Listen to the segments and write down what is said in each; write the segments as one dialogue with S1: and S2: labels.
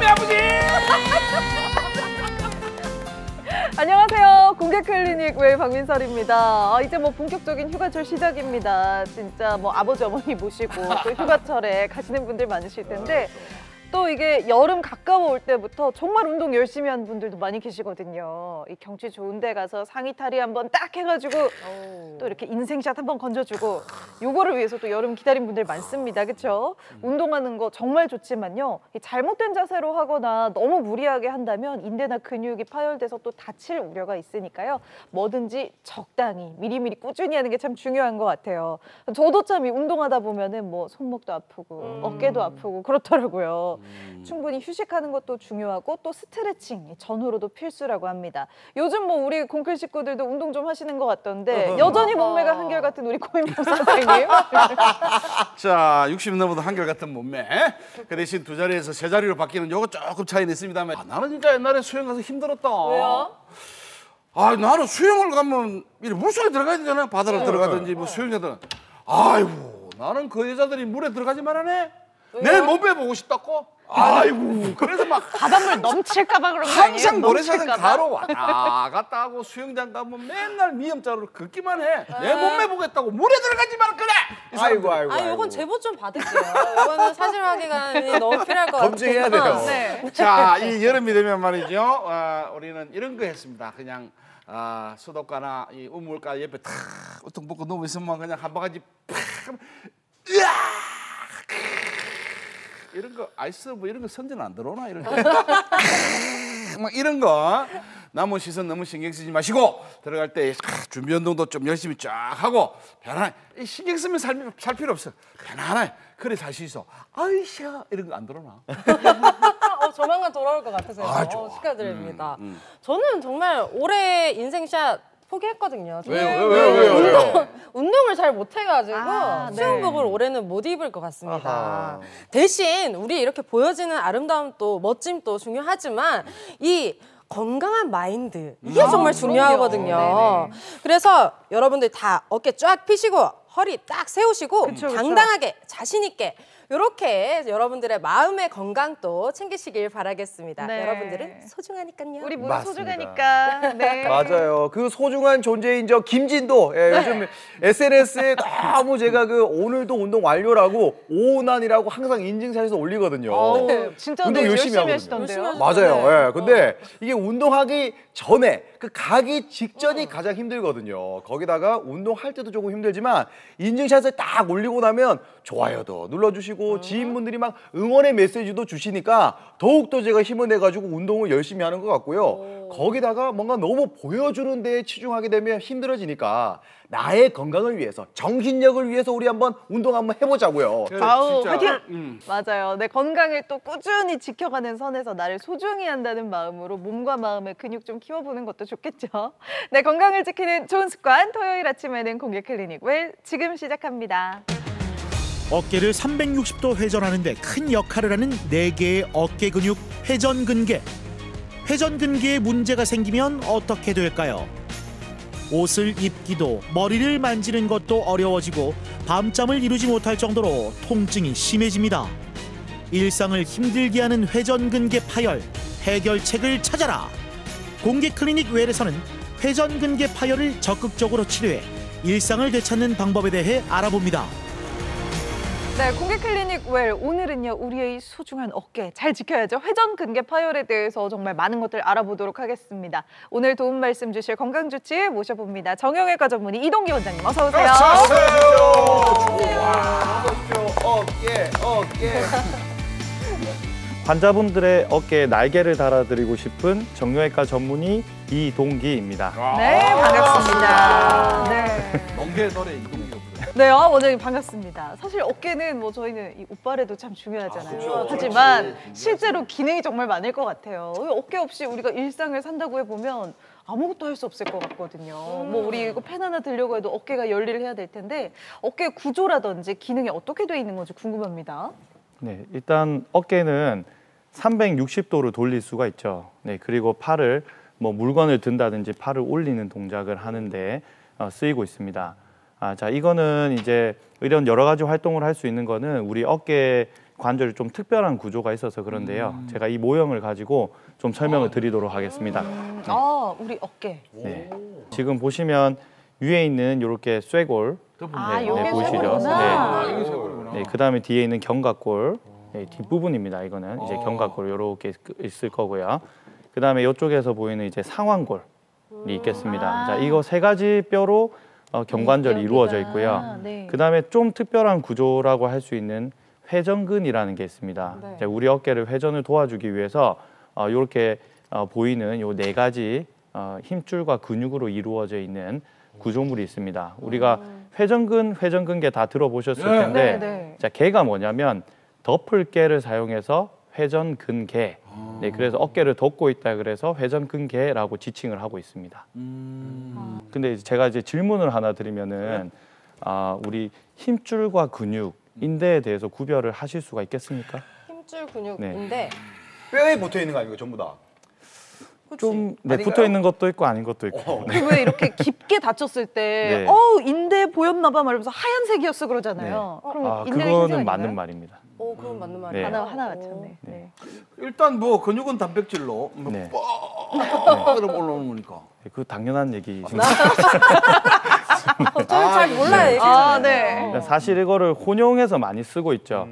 S1: 내 아버지.
S2: 안녕하세요. 공개 클리닉 웰 박민설입니다. 이제 뭐 본격적인 휴가철 시작입니다. 진짜 뭐 아버지 어머니 모시고 또 휴가철에 가시는 분들 많으실 텐데 또 이게 여름 가까워올 때부터 정말 운동 열심히 하는 분들도 많이 계시거든요. 이 경치 좋은 데 가서 상의 탈의 한번 딱 해가지고 또 이렇게 인생샷 한번 건져주고 요거를 위해서 또 여름 기다린 분들 많습니다. 그렇죠? 운동하는 거 정말 좋지만요. 잘못된 자세로 하거나 너무 무리하게 한다면 인대나 근육이 파열돼서 또 다칠 우려가 있으니까요. 뭐든지 적당히 미리미리 꾸준히 하는 게 참 중요한 것 같아요. 저도 참 이 운동하다 보면은 뭐 손목도 아프고 어깨도 아프고 그렇더라고요. 충분히 휴식하는 것도 중요하고 또 스트레칭 전후로도 필수라고 합니다. 요즘 뭐 우리 공클 식구들도 운동 좀 하시는 것 같던데 여전히 몸매가 한결같은 우리 고인범 선생님.
S3: 자, 60 넘어도 한결같은 몸매. 그 대신 두 자리에서 세 자리로 바뀌는 요거 조금 차이는 있습니다만 나는 진짜 옛날에 수영 가서 힘들었다.
S2: 왜요?
S3: 나는 수영을 가면 물속에 들어가야 되잖아. 바다로 들어가든지 뭐 수영자들은. 아이고, 나는 그 여자들이 물에 들어가지 말라네. 내 몸매 보고 싶다고? 아이고, 그래서 막
S2: 바닷물 넘칠까봐 그런 거 아니에요?
S3: 항상 모래사장 가로 왔다 갔다 하고 수영장 가면 맨날 미음자로 걷기만 해. 내 몸매 보겠다고 물에 들어가지 말 그래.
S4: 아이고. 요건 제보 좀 받을게요. 요거는 사실 확인이 너무 필요할 것 같아요.
S3: 검증해야 돼요.
S2: 네.
S3: 자, 이 여름이 되면 말이죠. 우리는 이런 거 했습니다. 그냥 수도가나 이 우물가 옆에 탁 우통 벗고 누워 있으면 그냥 한 바가지 팍 으아 이런 거 아이스 뭐 이런 거 선전 안 들어오나 이런 거. 막 이런 거 남은 시선 너무 신경 쓰지 마시고 들어갈 때 준비 운동도 좀 열심히 쫙 하고 편안하게 신경 쓰면 살 필요 없어. 편안하게 그래 살 수 있어. 아이샤 이런 거 안 들어오나?
S4: 조만간 돌아올 것 같아서요. 축하드립니다. 저는 정말 올해 인생샷 포기했거든요.
S3: 왜요?
S4: 운동을 잘 못해가지고
S2: 네.
S4: 수영복을 올해는 못 입을 것 같습니다. 대신 우리 이렇게 보여지는 아름다움도 멋짐도 중요하지만 이 건강한 마인드 이게 정말 중요하거든요. 그래서 여러분들 다 어깨 쫙 펴시고 허리 딱 세우시고 당당하게 자신 있게 이렇게 여러분들의 마음의 건강도 챙기시길 바라겠습니다.
S2: 네.
S4: 여러분들은 소중하니까요.
S2: 우리 모두
S5: 맞습니다.
S2: 소중하니까. 네.
S5: 맞아요. 그 소중한 존재인 저 김진도 요즘 SNS에 너무 제가 그 오늘도 운동 완료라고 오운환이라고 항상 인증샷에서 올리거든요.
S2: 진짜
S5: 운동 열심히 하거든요.
S2: 하시던데요.
S5: 맞아요. 근데 이게 운동하기 전에 그 가기 직전이 가장 힘들거든요. 거기다가 운동할 때도 조금 힘들지만 인증샷을 딱 올리고 나면 좋아요도 눌러주시고 지인분들이 막 응원의 메시지도 주시니까 더욱더 제가 힘을 내가지고 운동을 열심히 하는 것 같고요. 거기다가 뭔가 너무 보여주는 데에 치중하게 되면 힘들어지니까 나의 건강을 위해서 정신력을 위해서 우리 한번 운동 한번 해보자고요.
S2: 아우,
S3: 진짜.
S2: 화이팅! 맞아요. 내 건강을 또 꾸준히 지켜가는 선에서 나를 소중히 한다는 마음으로 몸과 마음의 근육 좀 키워보는 것도 좋겠죠. 내 건강을 지키는 좋은 습관, 토요일 아침에는 공개 클리닉 웰 지금 시작합니다.
S6: 어깨를 360도 회전하는 데 큰 역할을 하는 4개의 어깨 근육 회전근개. 회전근개에 문제가 생기면 어떻게 될까요? 옷을 입기도 머리를 만지는 것도 어려워지고 밤잠을 이루지 못할 정도로 통증이 심해집니다. 일상을 힘들게 하는 회전근개 파열, 해결책을 찾아라. 공개 클리닉 웰에서는 회전근개 파열을 적극적으로 치료해 일상을 되찾는 방법에 대해 알아봅니다.
S2: 네, 공개 클리닉 웰 오늘은요 우리의 소중한 어깨 잘 지켜야죠. 회전근개 파열에 대해서 정말 많은 것들 알아보도록 하겠습니다. 오늘 도움 말씀 주실 건강주치 모셔봅니다. 정형외과 전문의 이동기 원장님 어서 오세요.
S5: 어깨.
S7: 환자분들의 어깨에 날개를 달아드리고 싶은 정형외과 전문의 이동기입니다.
S2: 네, 반갑습니다. 네.
S3: 멍게 노래 이동기가
S2: 네, 원장님 반갑습니다. 사실 어깨는 뭐 저희는 이 옷발에도 참 중요하잖아요. 하지만 실제로 기능이 정말 많을 것 같아요. 어깨 없이 우리가 일상을 산다고 해보면 아무것도 할 수 없을 것 같거든요. 뭐 우리 이거 펜 하나 들려고 해도 어깨가 열일을 해야 될 텐데 어깨 구조라든지 기능이 어떻게 돼 있는 건지 궁금합니다.
S7: 네, 일단 어깨는 360도로 돌릴 수가 있죠. 네, 그리고 팔을 뭐 물건을 든다든지 팔을 올리는 동작을 하는데 쓰이고 있습니다. 자, 이거는 이제 이런 여러 가지 활동을 할 수 있는 거는 우리 어깨 관절이 좀 특별한 구조가 있어서 그런데요. 제가 이 모형을 가지고 좀 설명을 드리도록 하겠습니다.
S2: 우리 어깨.
S7: 네. 지금 보시면 위에 있는 이렇게 쇄골
S2: 요게
S7: 보이시죠?
S2: 쇄골이구나.
S3: 이게 쇄골이구나.
S7: 네, 그다음에 뒤에 있는 견갑골 뒷부분입니다. 이거는 이제 견갑골 이렇게 있을 거고요. 그다음에 이쪽에서 보이는 이제 상완골이 있겠습니다. 자, 이거 세 가지 뼈로 경관절이 이루어져 있고요.
S2: 네.
S7: 그다음에 좀 특별한 구조라고 할 수 있는 회전근이라는 게 있습니다.
S4: 네.
S7: 이제 우리 어깨를 회전을 도와주기 위해서 이렇게 보이는 요 네 가지 힘줄과 근육으로 이루어져 있는 구조물이 있습니다. 우리가 회전근개 다 들어보셨을
S3: 네.
S7: 텐데,
S2: 네.
S7: 자, 개가 뭐냐면 덮을개를 사용해서 회전근개. 네, 그래서 어깨를 덮고 있다 그래서 회전근개라고 지칭을 하고 있습니다. 근데 이제 제가 이제 질문을 하나 드리면은 우리 힘줄과 근육, 인대에 대해서 구별을 하실 수가 있겠습니까?
S4: 힘줄 근육인데
S5: 뼈에 붙어 있는 거 아니고 전부 다.
S7: 좀
S5: 아닌가요?
S7: 붙어 있는 것도 있고 아닌 것도 있고. 네.
S2: 왜 이렇게 깊게 다쳤을 때,
S7: 네.
S2: 인대 보였나봐 말면서 하얀색이었어 그러잖아요. 그럼 인대에 흰색
S7: 그거는
S2: 아닌가요?
S7: 맞는 말입니다.
S4: 그건 맞는 말이에요.
S7: 네.
S2: 하나 맞췄네. 네.
S3: 일단 뭐 근육은 단백질로
S7: 네.
S3: 이러면 올라오는 거니까.
S7: 그 당연한 얘기입니다.
S4: 잘 몰라요. 얘기해서.
S2: 네.
S7: 사실 이거를 혼용해서 많이 쓰고 있죠.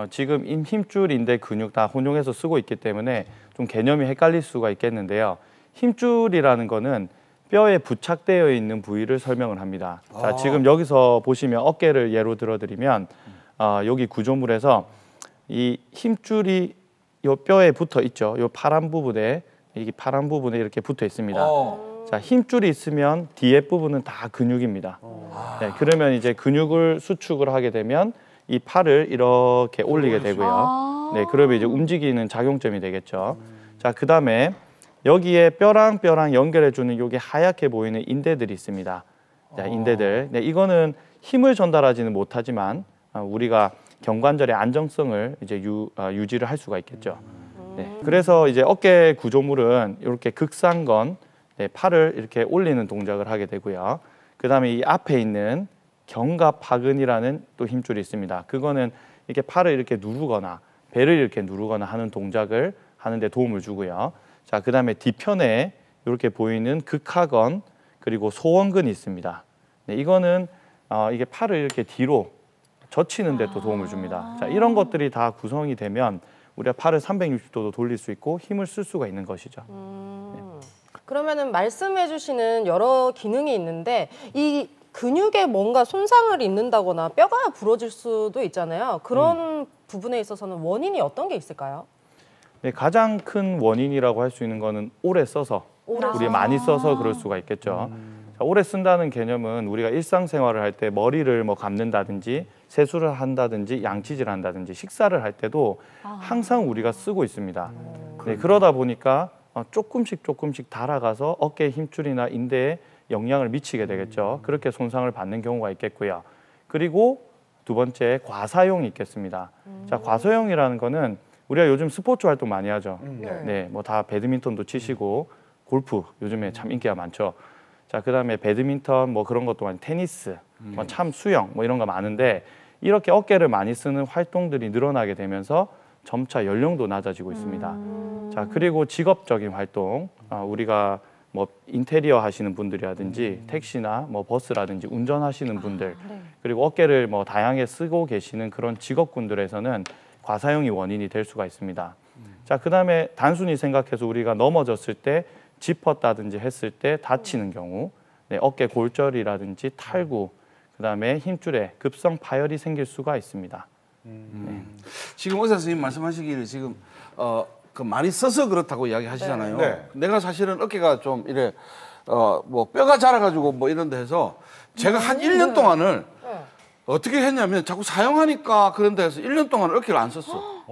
S7: 지금 힘줄, 인대, 근육 다 혼용해서 쓰고 있기 때문에 좀 개념이 헷갈릴 수가 있겠는데요. 힘줄이라는 거는 뼈에 부착되어 있는 부위를 설명을 합니다. 자, 지금 여기서 보시면 어깨를 예로 들어드리면 여기 구조물에서 이 힘줄이 요 뼈에 붙어 있죠. 요 파란 부분에 이렇게 붙어 있습니다. 자, 힘줄이 있으면 뒤에 부분은 다 근육입니다. 네, 그러면 이제 근육을 수축을 하게 되면 이 팔을 이렇게 올리게 되고요. 네, 그러면 이제 움직이는 작용점이 되겠죠. 자, 그다음에 여기에 뼈랑 연결해주는 여기 하얗게 보이는 인대들이 있습니다. 자, 인대들. 네, 이거는 힘을 전달하지는 못하지만 우리가 경관절의 안정성을 이제 유지를 할 수가 있겠죠. 네, 그래서 이제 어깨 구조물은 이렇게 극상건, 네, 팔을 이렇게 올리는 동작을 하게 되고요. 그다음에 이 앞에 있는 견갑하근이라는 또 힘줄이 있습니다. 그거는 이렇게 팔을 이렇게 누르거나 배를 이렇게 누르거나 하는 동작을 하는 데 도움을 주고요. 자, 그다음에 뒤편에 이렇게 보이는 극하건 그리고 소원근이 있습니다. 네, 이거는 이게 팔을 이렇게 뒤로 젖히는 데 또 도움을 줍니다. 자, 이런 것들이 다 구성이 되면 우리가 팔을 360도도 돌릴 수 있고 힘을 쓸 수가 있는 것이죠.
S4: 그러면은 말씀해 주시는 여러 기능이 있는데 이 근육에 뭔가 손상을 입는다거나 뼈가 부러질 수도 있잖아요. 그런 부분에 있어서는 원인이 어떤 게 있을까요?
S7: 네, 가장 큰 원인이라고 할 수 있는 거는 오래 써서 우리 많이 써서 그럴 수가 있겠죠. 자, 오래 쓴다는 개념은 우리가 일상생활을 할 때 머리를 뭐 감는다든지 세수를 한다든지 양치질을 한다든지 식사를 할 때도 항상 우리가 쓰고 있습니다. 네, 그러다 보니까 조금씩 달아가서 어깨 힘줄이나 인대에 영향을 미치게 되겠죠. 그렇게 손상을 받는 경우가 있겠고요. 그리고 두 번째 과사용이 있겠습니다. 자, 과사용이라는 거는 우리가 요즘 스포츠 활동 많이 하죠. 네, 뭐 다 배드민턴도 치시고 골프 요즘에 참 인기가 많죠. 자, 그다음에 배드민턴 뭐 그런 것도 많이 테니스, 뭐 참 수영 뭐 이런 거 많은데 이렇게 어깨를 많이 쓰는 활동들이 늘어나게 되면서 점차 연령도 낮아지고 있습니다. 자, 그리고 직업적인 활동, 우리가 뭐 인테리어 하시는 분들이라든지 택시나 뭐 버스라든지 운전하시는 분들, 그리고 어깨를 뭐 다양하게 쓰고 계시는 그런 직업군들에서는 과사용이 원인이 될 수가 있습니다. 자, 그다음에 단순히 생각해서 우리가 넘어졌을 때 짚었다든지 했을 때 다치는 경우, 네, 어깨 골절이라든지 탈구, 그다음에 힘줄에 급성 파열이 생길 수가 있습니다. 네.
S3: 지금 의사 선생님 말씀하시기를 지금 그 많이 써서 그렇다고 이야기하시잖아요.
S5: 네.
S3: 내가 사실은 어깨가 좀 이래 뭐 뼈가 자라가지고 뭐 이런 데 해서 제가 한 1년 동안을 어떻게 했냐면 자꾸 사용하니까 그런 데서 1년 동안 어깨를 안 썼어.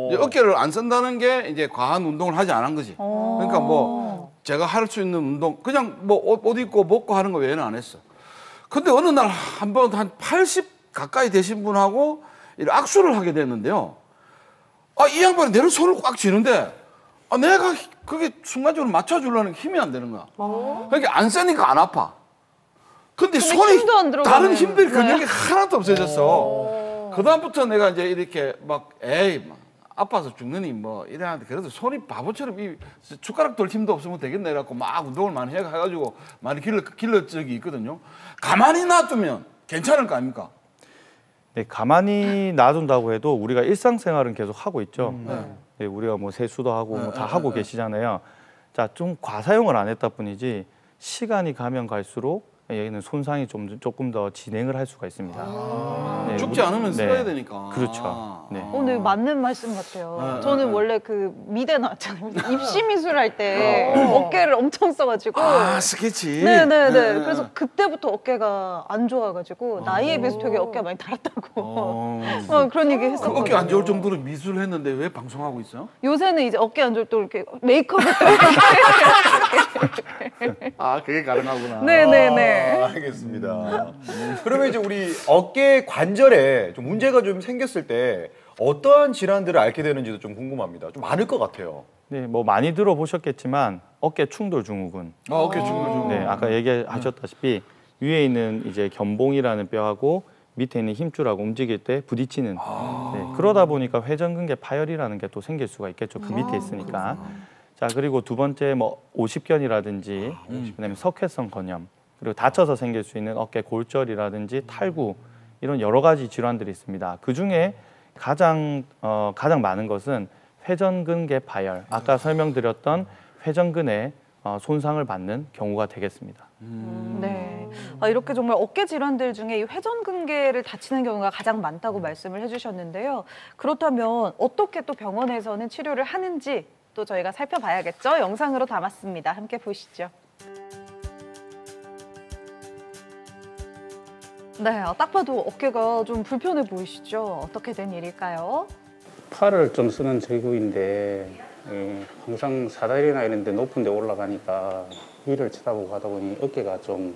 S3: 이제 어깨를 안 쓴다는 게 이제 과한 운동을 하지 않은 거지. 그러니까 뭐 제가 할 수 있는 운동 그냥 뭐 옷 입고 먹고 하는 거 외에는 안 했어. 근데 어느 날 한 번 한 80 가까이 되신 분하고 악수를 하게 됐는데요. 이 양반이 내를 손을 꽉 쥐는데 내가 그게 순간적으로 맞춰주려는 힘이 안 되는 거야. 그러니까 안 쓰니까 안 아파. 근데 손이
S2: 힘도 안 들어가는.
S3: 다른 힘들 근육이 하나도 없어졌어. 그 다음부터 내가 이제 이렇게 막 에이 막 아파서 죽느니 뭐 이래 하는데 그래도 손이 바보처럼 이 숟가락 돌 힘도 없으면 되겠네 이래갖고 막 운동을 많이 해가지고 많이 길러 적이 있거든요. 가만히 놔두면 괜찮을 거 아닙니까?
S7: 네, 가만히 놔둔다고 해도 우리가 일상생활은 계속 하고 있죠. 네, 우리가 뭐 세수도 하고 뭐 다 하고 계시잖아요. 자, 좀 과사용을 안 했다 뿐이지 시간이 가면 갈수록 여기는 손상이 조금 더 진행을 할 수가 있습니다. 네,
S3: 죽지 않으면 써야 되니까.
S7: 그렇죠. 네.
S2: 오늘 맞는 말씀 같아요. 저는 원래 그 미대 나왔잖아요. 입시 미술할 때 어깨를 엄청 써가지고.
S3: 스케치.
S2: 네네네. 그래서 그때부터 어깨가 안 좋아가지고 나이에 비해서 되게 어깨가 많이 달았다고. 그런 얘기 했었거든요.
S3: 어깨 안 좋을 정도로 미술을 했는데 왜 방송하고 있어요?
S2: 요새는 이제 어깨 안 좋을 때 이렇게 메이크업을
S3: 그게 가능하구나.
S2: 네네네.
S5: 알겠습니다. 그러면 이제 우리 어깨 관절에 좀 문제가 좀 생겼을 때 어떠한 질환들을 앓게 되는지도 좀 궁금합니다. 좀 많을 것 같아요.
S7: 네, 뭐 많이 들어보셨겠지만 어깨 충돌 증후군.
S3: 어깨 중간
S7: 네, 아까 얘기하셨다시피 위에 있는 이제 견봉이라는 뼈하고 밑에 있는 힘줄하고 움직일 때 부딪히는. 네, 그러다 보니까 회전근개 파열이라는 게 또 생길 수가 있겠죠. 그 밑에 있으니까. 자, 그리고 두 번째 뭐 오십견이라든지 그다음에 석회성 건염. 그리고 다쳐서 생길 수 있는 어깨 골절이라든지 탈구 이런 여러 가지 질환들이 있습니다. 그 중에 가장 많은 것은 회전근개 파열. 아까 설명드렸던 회전근에 손상을 받는 경우가 되겠습니다.
S2: 네. 이렇게 정말 어깨 질환들 중에 이 회전근개를 다치는 경우가 가장 많다고 말씀을 해주셨는데요. 그렇다면 어떻게 또 병원에서는 치료를 하는지 또 저희가 살펴봐야겠죠. 영상으로 담았습니다. 함께 보시죠. 네, 딱 봐도 어깨가 좀 불편해 보이시죠? 어떻게 된 일일까요?
S1: 팔을 좀 쓰는 제구인데 항상 사다리나 이런 데 높은 데 올라가니까 위를 쳐다보고 가다 보니 어깨가 좀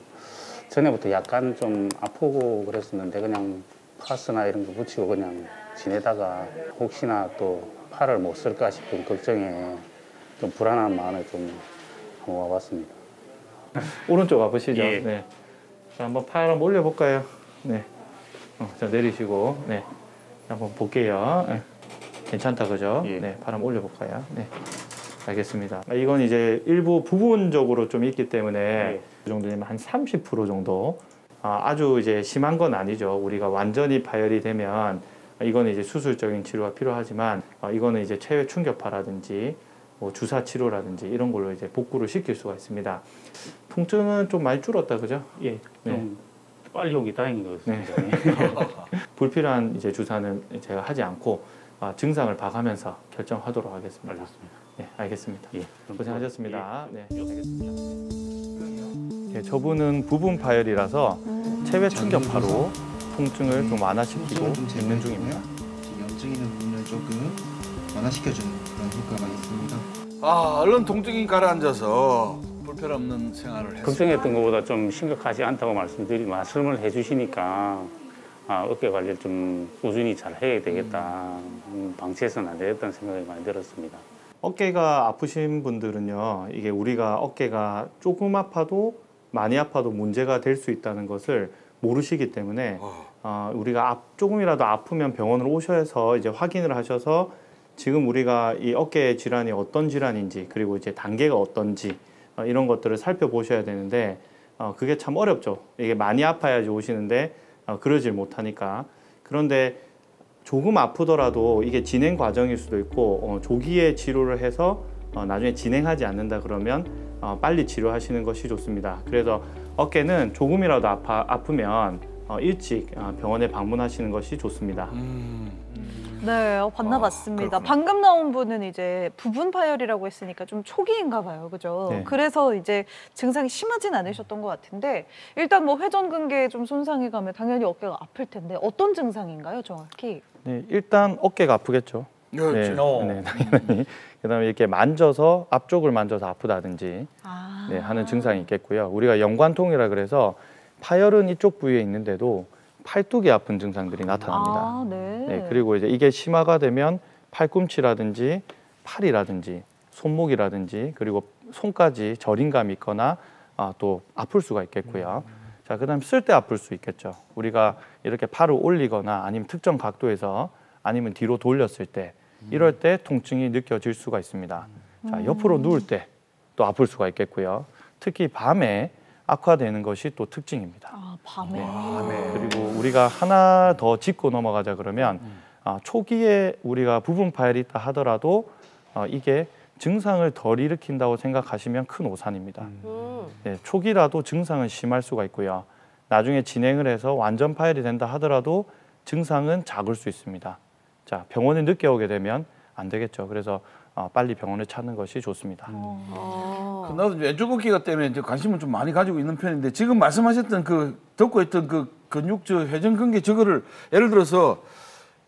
S1: 전에부터 약간 좀 아프고 그랬었는데 그냥 파스나 이런 거 붙이고 그냥 지내다가 혹시나 또 팔을 못 쓸까 싶은 걱정에 좀 불안한 마음에 좀 한번 와봤습니다.
S7: 오른쪽 와보시죠.
S1: 예.
S7: 네. 자, 한번 팔 한번 올려볼까요? 네. 자, 내리시고, 네. 한번 볼게요. 네. 괜찮다, 그죠?
S1: 예.
S7: 네. 팔 한번 올려볼까요? 네. 알겠습니다. 이건 이제 일부 부분적으로 좀 있기 때문에
S1: 예.
S7: 그 정도면 한 30% 정도. 아주 이제 심한 건 아니죠. 우리가 완전히 파열이 되면 이거는 이제 수술적인 치료가 필요하지만 이거는 이제 체외 충격파라든지 뭐 주사 치료라든지 이런 걸로 이제 복구를 시킬 수가 있습니다. 통증은 좀 많이 줄었다, 그죠?
S1: 예,
S7: 네.
S1: 좀 빨리 오기 다행인 것 같습니다.
S7: 불필요한 이제 주사는 제가 하지 않고 증상을 봐가면서 결정하도록 하겠습니다.
S1: 알겠습니다.
S7: 네, 알겠습니다.
S1: 예,
S7: 고생하셨습니다. 네, 알겠습니다. 네, 저분은 부분 파열이라서 체외 충격파로 통증을 좀 완화시키고 있는 중입니다.
S8: 염증 있는 부분을 조금 완화시켜주는 그런 효과가 있습니다.
S3: 얼른 통증이 가라앉아서 불편 없는 생활을 했습니다.
S1: 걱정했던 것보다 좀 심각하지 않다고 말씀을 해주시니까 어깨 관리를 좀 꾸준히 잘 해야 되겠다. 방치해서는 안 되겠다는 생각이 많이 들었습니다.
S7: 어깨가 아프신 분들은요, 이게 우리가 어깨가 조금 아파도 많이 아파도 문제가 될 수 있다는 것을 모르시기 때문에 우리가 조금이라도 아프면 병원을 오셔서 이제 확인을 하셔서 지금 우리가 이 어깨 질환이 어떤 질환인지 그리고 이제 단계가 어떤지 이런 것들을 살펴보셔야 되는데 그게 참 어렵죠. 이게 많이 아파야지 오시는데 그러질 못하니까. 그런데 조금 아프더라도 이게 진행 과정일 수도 있고 조기에 치료를 해서 나중에 진행하지 않는다 그러면 빨리 치료하시는 것이 좋습니다. 그래서 어깨는 조금이라도 아프면 일찍 병원에 방문하시는 것이 좋습니다.
S2: 네, 만나봤습니다.
S3: 그렇구나.
S2: 방금 나온 분은 이제 부분 파열이라고 했으니까 좀 초기인가 봐요, 그죠?
S7: 네.
S2: 그래서 이제 증상이 심하진 않으셨던 것 같은데 일단 뭐 회전근개에 좀 손상이 가면 당연히 어깨가 아플 텐데 어떤 증상인가요, 정확히?
S7: 네, 일단 어깨가 아프겠죠.
S3: 그렇죠.
S7: 네, 당연히. 그다음에 이렇게 만져서 앞쪽을 만져서 아프다든지 네, 하는 증상이 있겠고요. 우리가 연관통이라 그래서 파열은 이쪽 부위에 있는데도 팔뚝이 아픈 증상들이 나타납니다.
S2: 네.
S7: 네, 그리고 이제 이게 심화가 되면 팔꿈치라든지 팔이라든지 손목이라든지 그리고 손까지 저림감이 있거나 또 아플 수가 있겠고요. 자, 그다음 쓸 때 아플 수 있겠죠. 우리가 이렇게 팔을 올리거나 아니면 특정 각도에서 아니면 뒤로 돌렸을 때 이럴 때 통증이 느껴질 수가 있습니다. 자, 옆으로 누울 때 또 아플 수가 있겠고요. 특히 밤에 악화되는 것이 또 특징입니다.
S2: 아, 밤에.
S7: 그리고 우리가 하나 더 짚고 넘어가자 그러면 초기에 우리가 부분 파열이 있다 하더라도 이게 증상을 덜 일으킨다고 생각하시면 큰 오산입니다. 네, 초기라도 증상은 심할 수가 있고요. 나중에 진행을 해서 완전 파열이 된다 하더라도 증상은 작을 수 있습니다. 자, 병원에 늦게 오게 되면 안 되겠죠. 그래서 빨리 병원을 찾는 것이 좋습니다.
S3: 나도 왼쪽 어깨가 때문에 이제 관심을 좀 많이 가지고 있는 편인데 지금 말씀하셨던 그 듣고 있던 그 근육 회전근개 저거를 예를 들어서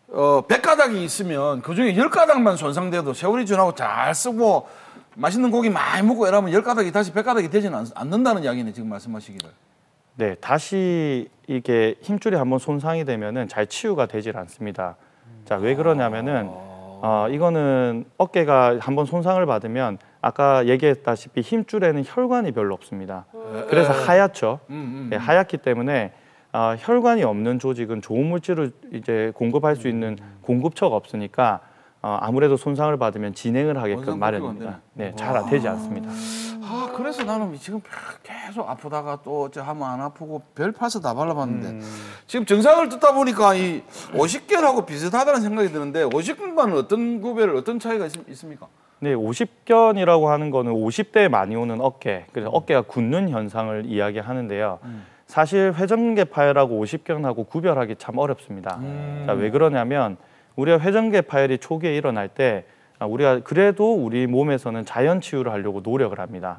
S3: 100가닥이 있으면 그중에 10가닥만 손상돼도 세월이 지나고 잘 쓰고 맛있는 고기 많이 먹고 이러면 10가닥이 다시 100가닥이 되지는 않는다는 이야기네 지금 말씀하시기를.
S7: 네, 다시 이게 힘줄이 한번 손상이 되면은 잘 치유가 되질 않습니다. 자, 왜 그러냐면은 이거는 어깨가 한번 손상을 받으면 아까 얘기했다시피 힘줄에는 혈관이 별로 없습니다. 그래서 하얗죠. 네, 하얗기 때문에 혈관이 없는 조직은 좋은 물질을 이제 공급할 수 있는 공급처가 없으니까 아무래도 손상을 받으면 진행을 하게끔 마련입니다. 네, 잘 되지 않습니다.
S3: 그래서 나는 지금 계속 아프다가 또 어째 하면 안 아프고 별 파서 다 발라봤는데 지금 증상을 듣다 보니까 이 오십견하고 비슷하다는 생각이 드는데 오십견과는 어떤 구별, 어떤 차이가 있습니까?
S7: 네, 오십견이라고 하는 거는 50대에 많이 오는 어깨, 그래서 어깨가 굳는 현상을 이야기하는데요. 사실 회전근개 파열하고 오십견하고 구별하기 참 어렵습니다. 자, 왜 그러냐면 우리가 회전근개 파열이 초기에 일어날 때 우리가 그래도 우리 몸에서는 자연 치유를 하려고 노력을 합니다.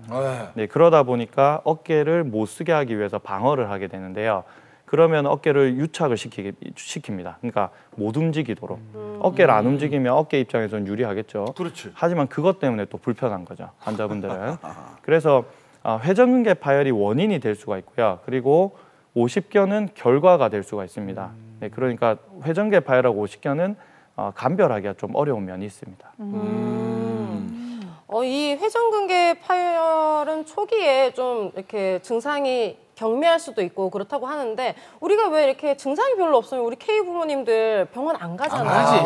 S7: 네, 그러다 보니까 어깨를 못 쓰게 하기 위해서 방어를 하게 되는데요. 그러면 어깨를 유착을 시킵니다. 그러니까 못 움직이도록. 어깨를 안 움직이면 어깨 입장에서는 유리하겠죠.
S3: 그렇지.
S7: 하지만 그것 때문에 또 불편한 거죠, 환자분들은. 그래서 회전근개 파열이 원인이 될 수가 있고요. 그리고 오십견은 결과가 될 수가 있습니다. 네, 그러니까 회전근개 파열하고 오십견은 감별하기가 좀 어려운 면이 있습니다.
S4: 이 회전근개 파열은 초기에 좀 이렇게 증상이 경미할 수도 있고 그렇다고 하는데 우리가 왜 이렇게 증상이 별로 없으면 우리 K 부모님들 병원 안 가잖아요.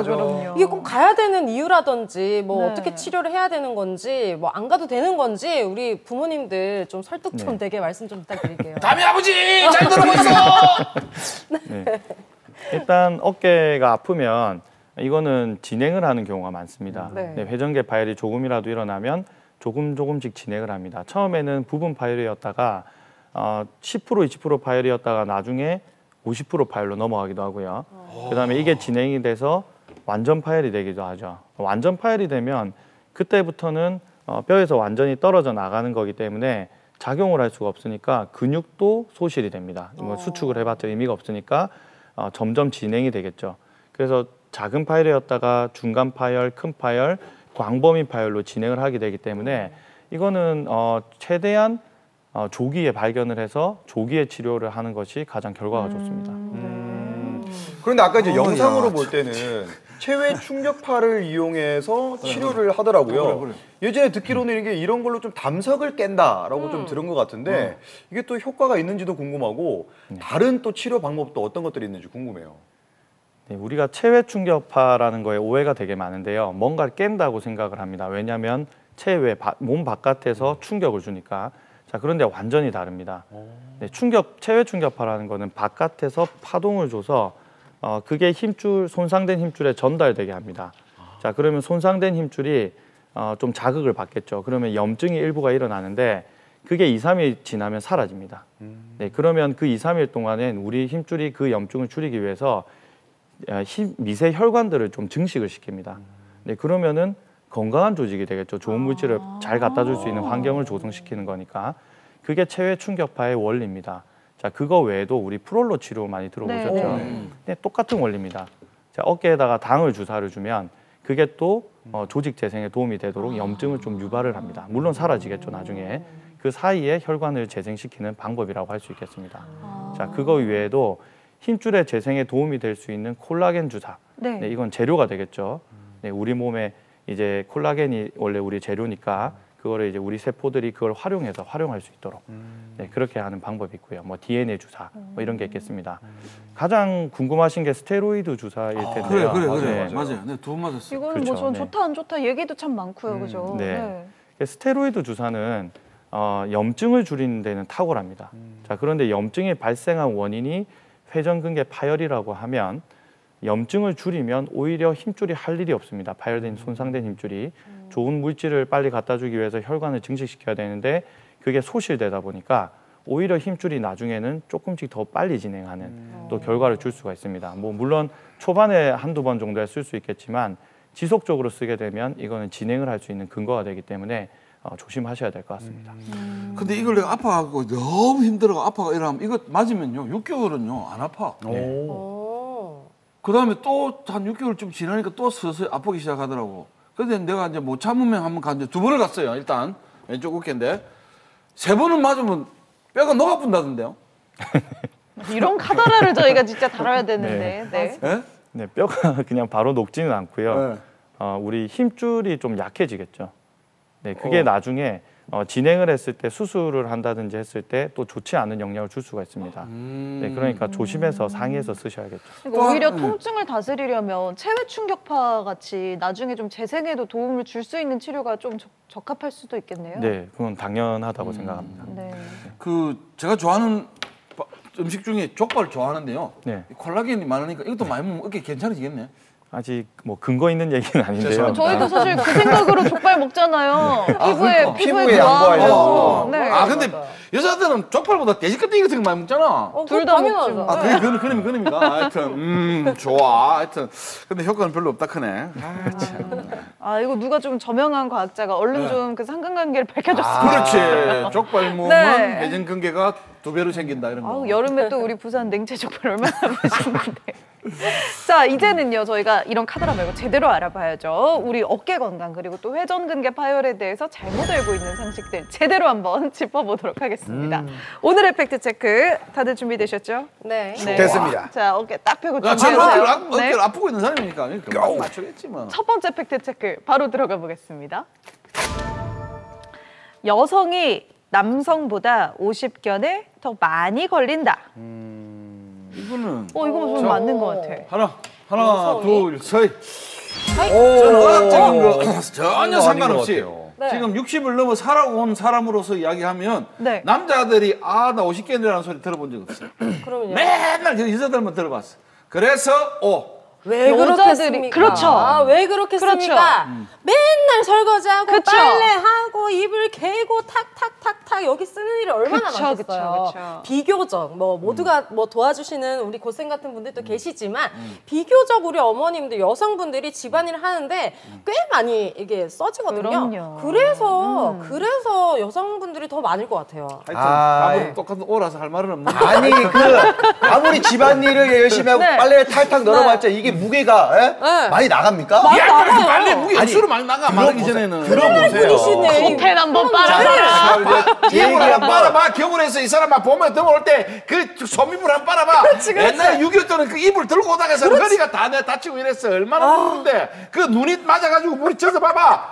S2: 그럼요.
S4: 이게 꼭 가야 되는 이유라든지 뭐
S2: 네.
S4: 어떻게 치료를 해야 되는 건지 뭐 안 가도 되는 건지 우리 부모님들 좀 설득 좀 되게 말씀 좀 부탁드릴게요.
S3: 담이 아버지 잘 들어보고 있어.
S7: 네. 일단 어깨가 아프면 이거는 진행을 하는 경우가 많습니다.
S2: 네.
S7: 네, 회전근개 파열이 조금이라도 일어나면 조금씩 진행을 합니다. 처음에는 부분 파열이었다가 10% 20% 파열이었다가 나중에 50% 파열로 넘어가기도 하고요. 그다음에 이게 진행이 돼서 완전 파열이 되기도 하죠. 완전 파열이 되면 그때부터는 뼈에서 완전히 떨어져 나가는 거기 때문에 작용을 할 수가 없으니까 근육도 소실이 됩니다. 이거 수축을 해봤자 의미가 없으니까 점점 진행이 되겠죠. 그래서 작은 파열이었다가 중간 파열, 큰 파열, 광범위 파열로 진행을 하게 되기 때문에 이거는 최대한 조기에 발견을 해서 조기에 치료를 하는 것이 가장 결과가 좋습니다.
S5: 그런데 아까 이제 영상으로 볼 때는 체외 충격파를 이용해서 치료를 하더라고요.
S3: 그래.
S5: 예전에 듣기로는 이게 이런 걸로 좀 담석을 깬다라고 좀 들은 것 같은데 이게 또 효과가 있는지도 궁금하고 다른 또 치료 방법도 어떤 것들이 있는지 궁금해요.
S7: 네, 우리가 체외 충격파라는 거에 오해가 되게 많은데요. 뭔가를 깬다고 생각을 합니다. 왜냐하면 체외, 몸 바깥에서 충격을 주니까. 자, 그런데 완전히 다릅니다. 네, 체외 충격파라는 거는 바깥에서 파동을 줘서 그게 손상된 힘줄에 전달되게 합니다. 자, 그러면 손상된 힘줄이 좀 자극을 받겠죠. 그러면 염증이 일부가 일어나는데 그게 2, 3일 지나면 사라집니다. 네, 그러면 그 2, 3일 동안엔 우리 힘줄이 그 염증을 줄이기 위해서 미세 혈관들을 좀 증식을 시킵니다. 네, 그러면은 건강한 조직이 되겠죠. 좋은 물질을 잘 갖다 줄 수 있는 환경을 조성시키는 거니까. 그게 체외 충격파의 원리입니다. 자, 그거 외에도 우리 프롤로 치료 많이 들어보셨죠? 네, 똑같은 원리입니다. 자, 어깨에다가 당을 주사를 주면 그게 또 조직 재생에 도움이 되도록 염증을 좀 유발을 합니다. 물론 사라지겠죠, 나중에. 그 사이에 혈관을 재생시키는 방법이라고 할 수 있겠습니다. 자, 그거 외에도 힘줄의 재생에 도움이 될 수 있는 콜라겐 주사.
S2: 네.
S7: 네, 이건 재료가 되겠죠. 네, 우리 몸에 이제 콜라겐이 원래 우리 재료니까 그 그거를 이제 우리 세포들이 그걸 활용할 수 있도록 네, 그렇게 하는 방법이 있고요. 뭐 DNA 주사 뭐 이런 게 있겠습니다. 가장 궁금하신 게 스테로이드 주사일 텐데요.
S3: 그래. 맞아요. 네, 두 번 맞았어요.
S2: 이거는
S7: 그렇죠.
S2: 뭐 전
S7: 네.
S2: 좋다 안 좋다 얘기도 참 많고요, 그죠?
S7: 네. 스테로이드 주사는 염증을 줄이는 데는 탁월합니다. 자, 그런데 염증이 발생한 원인이 회전근개 파열이라고 하면 염증을 줄이면 오히려 힘줄이 할 일이 없습니다. 파열된 손상된 힘줄이 좋은 물질을 빨리 갖다 주기 위해서 혈관을 증식시켜야 되는데 그게 소실되다 보니까 오히려 힘줄이 나중에는 조금씩 더 빨리 진행하는 또 결과를 줄 수가 있습니다. 뭐 물론 초반에 한두 번 정도에 쓸 수 있겠지만 지속적으로 쓰게 되면 이거는 진행을 할 수 있는 근거가 되기 때문에 조심하셔야 될 것 같습니다.
S3: 근데 이걸 내가 아파갖고 너무 힘들어 아파가 이러면 이거 맞으면요 6개월은요 안 아파. 그 다음에 또 한 6개월 좀 지나니까 또 서서히 아프기 시작하더라고. 근데 내가 이제 못 참으면 한번 간 두 번을 갔어요. 일단 왼쪽 어깨인데 3번은 맞으면 뼈가 녹아픈다던데요.
S2: 이런 카더라를 저희가 진짜 다뤄야 되는데. 네.
S3: 예?
S7: 네, 뼈가 그냥 바로 녹지는 않고요.
S3: 네.
S7: 우리 힘줄이 좀 약해지겠죠. 네, 그게 나중에 진행을 했을 때 수술을 한다든지 했을 때 또 좋지 않은 영향을 줄 수가 있습니다. 네, 그러니까 조심해서 상의해서 쓰셔야겠죠.
S2: 그러니까 오히려 통증을 다스리려면 체외 충격파 같이 나중에 좀 재생에도 도움을 줄 수 있는 치료가 좀 적합할 수도 있겠네요.
S7: 네, 그건 당연하다고 생각합니다.
S2: 네.
S3: 그 제가 좋아하는 음식 중에 족발 좋아하는데요.
S7: 네.
S3: 콜라겐이 많으니까 이것도 많이 먹으면 어깨 괜찮아지겠네.
S7: 아직 뭐 근거 있는 얘기는 아닌데요.
S3: 죄송합니다.
S2: 저희도 사실 그 생각으로 족발 먹잖아요.
S3: 그러니까.
S5: 피부에
S2: 좋아하고.
S5: 양보하려고.
S2: 네.
S3: 아 근데 여자들은 족발보다 돼지 껍데기 같은 거 많이 먹잖아.
S2: 둘 다 먹지 뭐.
S3: 아 그게 그놈입니까? 하여튼 좋아. 하여튼 근데 효과는 별로 없다 크네.
S2: 아 이거 누가 좀 저명한 과학자가 얼른 좀 그 상관관계를 밝혀줬으면.
S3: 그렇지. 족발 먹으면
S2: 네.
S3: 회전근개가 2배로 생긴다 이런 거.
S2: 아우, 여름에 또 우리 부산 냉채 족발 얼마나 맛있는데. 자 이제는요 저희가 이런 카더라 말고 제대로 알아봐야죠. 우리 어깨 건강 그리고 또 회전근개 파열에 대해서 잘못 알고 있는 상식들 제대로 한번 짚어보도록 하겠습니다. 오늘의 팩트 체크 다들 준비되셨죠?
S4: 네.
S5: 됐습니다.
S2: 자 어깨 딱 펴고
S3: 야, 지금
S2: 준비하세요.
S3: 어깨를 아프고 있는 사람이니까 금방 맞추겠지 뭐.
S2: 첫 번째 팩트 체크 바로 들어가 보겠습니다. 여성이 남성보다 50견에 더 많이 걸린다.
S3: 이거는
S2: 이거 좀 맞는 것 같아.
S3: 하나 둘 셋.
S5: 오,
S3: 저는 의학적인 거
S5: 그거
S3: 전혀
S5: 아닌
S3: 상관없이
S5: 것 같아요.
S4: 네.
S3: 지금 60을 넘어 살아온 사람으로서 이야기하면
S2: 네.
S3: 남자들이 나 50견이라는 소리 들어본 적 없어요.
S4: 그러면요.
S3: 맨날 여자들만 들어봤어. 그래서
S4: 왜
S2: 여자들이-
S4: 그렇겠습니까?
S2: 그렇죠.
S4: 왜 그렇겠습니까?
S2: 그렇죠.
S4: 맨날 설거지하고
S2: 그쵸.
S4: 빨래하고 이불 개고 탁탁탁탁 여기 쓰는 일이 얼마나
S2: 그쵸,
S4: 많겠어요.
S2: 그쵸, 그쵸.
S4: 비교적 뭐 모두가 뭐 도와주시는 우리 고생 같은 분들도 계시지만 비교적 우리 어머님들 여성분들이 집안일을 하는데 꽤 많이 이게 써지거든요.
S2: 그럼요.
S4: 그래서 여성분들이 더 많을 것 같아요.
S3: 하여튼
S5: 아,
S3: 답은
S5: 예.
S3: 똑같은 오라서 할 말은 없는데.
S5: 아니 아무리 집안일을 열심히 하고
S2: 네.
S5: 빨래를 탈탈 널어봤자 이게 무게가
S4: 네.
S5: 많이 나갑니까?
S4: 많이 나가요.
S3: 빨래 무게
S5: 아니,
S3: 수로 많이 나가 말하기 전에는.
S5: 들어보세요.
S4: 분이시네.
S2: 펜 한번 빨아라.
S5: 제 얘기
S3: 겨울에
S5: 한번.
S3: 빨아봐. 겨울에서 이 사람 봄에 들어올 때 그 소미불 한 빨아봐. 옛날에 6.25 때는 그 이불 들고 오다가서 허리가 다 다치고 이랬어. 얼마나 무거운데. 그 눈이 맞아가지고 물이 젖어 봐봐.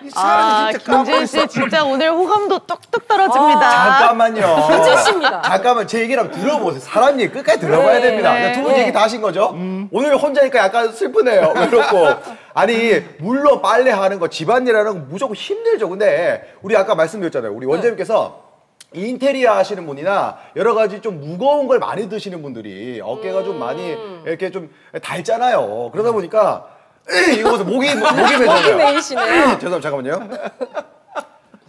S3: 이 사람이 진짜
S2: 김진
S3: 까먹었어.
S2: 씨 진짜 오늘 호감도 뚝뚝 떨어집니다.
S5: 잠깐만요.
S4: 김진씨입니다.
S5: 잠깐만 제 얘기를 한번 들어보세요. 사람 얘기 끝까지 들어봐야 됩니다.
S2: 네.
S5: 두 분 얘기 다 하신 거죠? 오늘 혼자니까 약간 슬프네요. 외롭고. 아니 물론 빨래하는 거 집안일하는 거 무조건 힘들죠. 근데 우리 아까 말씀드렸잖아요. 우리 원장님께서 인테리어 하시는 분이나 여러 가지 좀 무거운 걸 많이 드시는 분들이 어깨가 좀 많이 이렇게 좀 닳잖아요. 그러다 보니까 이거 보세요. 목이 메잖아요.
S4: 메이시네요.
S5: 죄송합니다. 잠깐만요.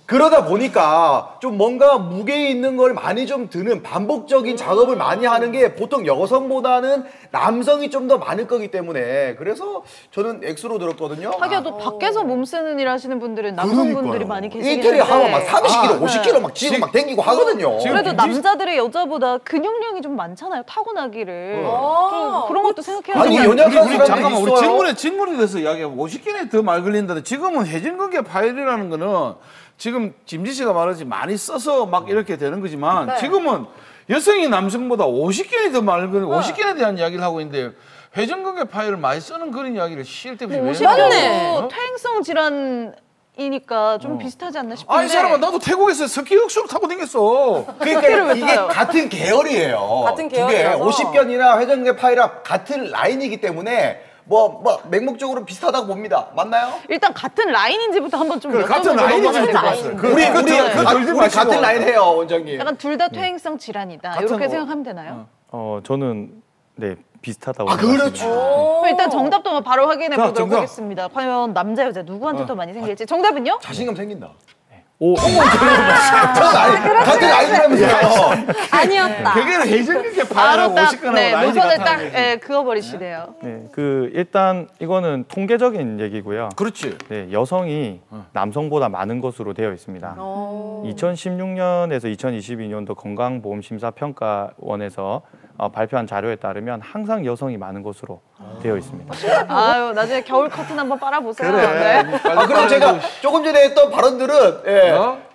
S5: 그러다 보니까 좀 뭔가 무게 있는 걸 많이 좀 드는 반복적인 작업을 많이 하는 게 보통 여성보다는 남성이 좀 더 많을 거기 때문에 그래서 저는 X로 들었거든요.
S2: 하기야 또 밖에서 몸 쓰는 일 하시는 분들은 남성분들이 많이 계시긴
S5: 인테리어 하고 막
S2: 한데
S5: 30kg, 50kg 막 지금 막 댕기고 하거든요.
S2: 그래도 남자들의 여자보다 근육량이 좀 많잖아요. 타고나기를. 좀 그런 것도 생각해야
S5: 아니,
S2: 되는
S5: 연약한
S3: 우리
S5: 사람들이
S3: 잠깐만 우리
S5: 있어요.
S3: 질문에 대해서 이야기하고 50견에 더 말 걸린다는데 지금은 회전근개 파열이라는 거는 지금 김지 씨가 말하지 많이 써서 막 이렇게 되는 거지만 지금은 여성이 남성보다 50견이 더 말 걸린 50견에 대한 이야기를 하고 있는데 회전근개 파열을 많이 쓰는 그런 이야기를 쉴 때 없이 왜
S2: 50견도
S4: 맞네.
S2: 퇴행성 질환 이니까 좀 비슷하지 않나 싶은데.
S3: 이 사람아 나도 태국에서 스키 역수로 타고 다녔어.
S5: 그러니까 이게 같은 계열이에요.
S4: 같은 계열이라서.
S5: 50견이나 회전근개 파이랑 같은 라인이기 때문에 뭐 맹목적으로 비슷하다고 봅니다. 맞나요?
S2: 일단 같은 라인인지부터 한번 좀
S3: 같은
S2: 여쭤보고
S3: 라인인지
S2: 넘어가야
S3: 봤어요.
S2: 될것 같아요.
S5: 우리 같은 라인 해요, 원장님.
S2: 약간 둘 다 퇴행성 질환이다. 이렇게 생각하면 되나요?
S7: 저는 네 비슷하다고.
S5: 그렇죠.
S2: 그럼 일단 정답도 바로 확인해
S3: 자,
S2: 보도록
S3: 정답.
S2: 하겠습니다. 과연 남자 여자 누구한테 더 많이 생길지. 정답은요?
S5: 자신감 생긴다.
S7: 오,
S5: 같은 라인이라면서요.
S4: 아니었다.
S3: 그게 회전근개
S2: 바로
S3: 파이라고
S2: 딱
S3: 50견하고
S2: 네,
S3: 라인이
S2: 노선을
S3: 같다는
S2: 딱
S3: 거지.
S2: 그어버리시네요.
S7: 네, 일단 이거는 통계적인 얘기고요.
S3: 그렇지.
S7: 네, 여성이 남성보다 많은 것으로 되어 있습니다. 2016년에서 2022년도 건강보험심사평가원에서 발표한 자료에 따르면 항상 여성이 많은 것으로 되어 있습니다.
S2: 아유, 나중에 겨울 커튼 한번 빨아보세요.
S3: 그래.
S2: 네.
S5: 그럼 제가 조금 전에 했던 발언들은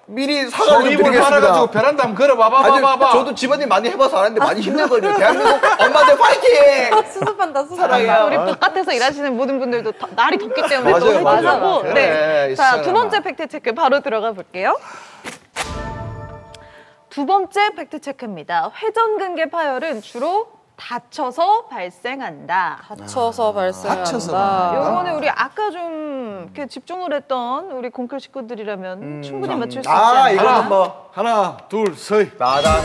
S5: 미리 사과를 좀
S3: 입을
S5: 드리겠습니다.
S3: 말아가지고 베란다 한번 걸어봐봐.
S5: 저도 집안일 많이 해봐서 아는데 많이 힘들거든요. 대한민국 엄마들 파이팅!
S4: 수습한다, 수습.
S5: 사랑해요.
S2: 우리 바깥에서 일하시는 모든 분들도 날이 덥기 때문에
S5: 맞아요,
S2: 또
S5: 맞아요.
S2: 해주시고.
S3: 그래,
S2: 네.
S3: 이
S2: 자,
S3: 사람아.
S2: 두 번째 팩트 체크 바로 들어가 볼게요. 두 번째 팩트 체크입니다. 회전근개 파열은 주로 다쳐서 발생한다.
S4: 다쳐서 발생한다.
S3: 다쳐서
S2: 요거는 우리 아까 좀 이렇게 집중을 했던 우리 공클 식구들이라면 충분히 맞출 수 있지
S5: 아,
S2: 않을까?
S5: 이거는 뭐
S3: 하나, 둘, 서이.
S5: 나단.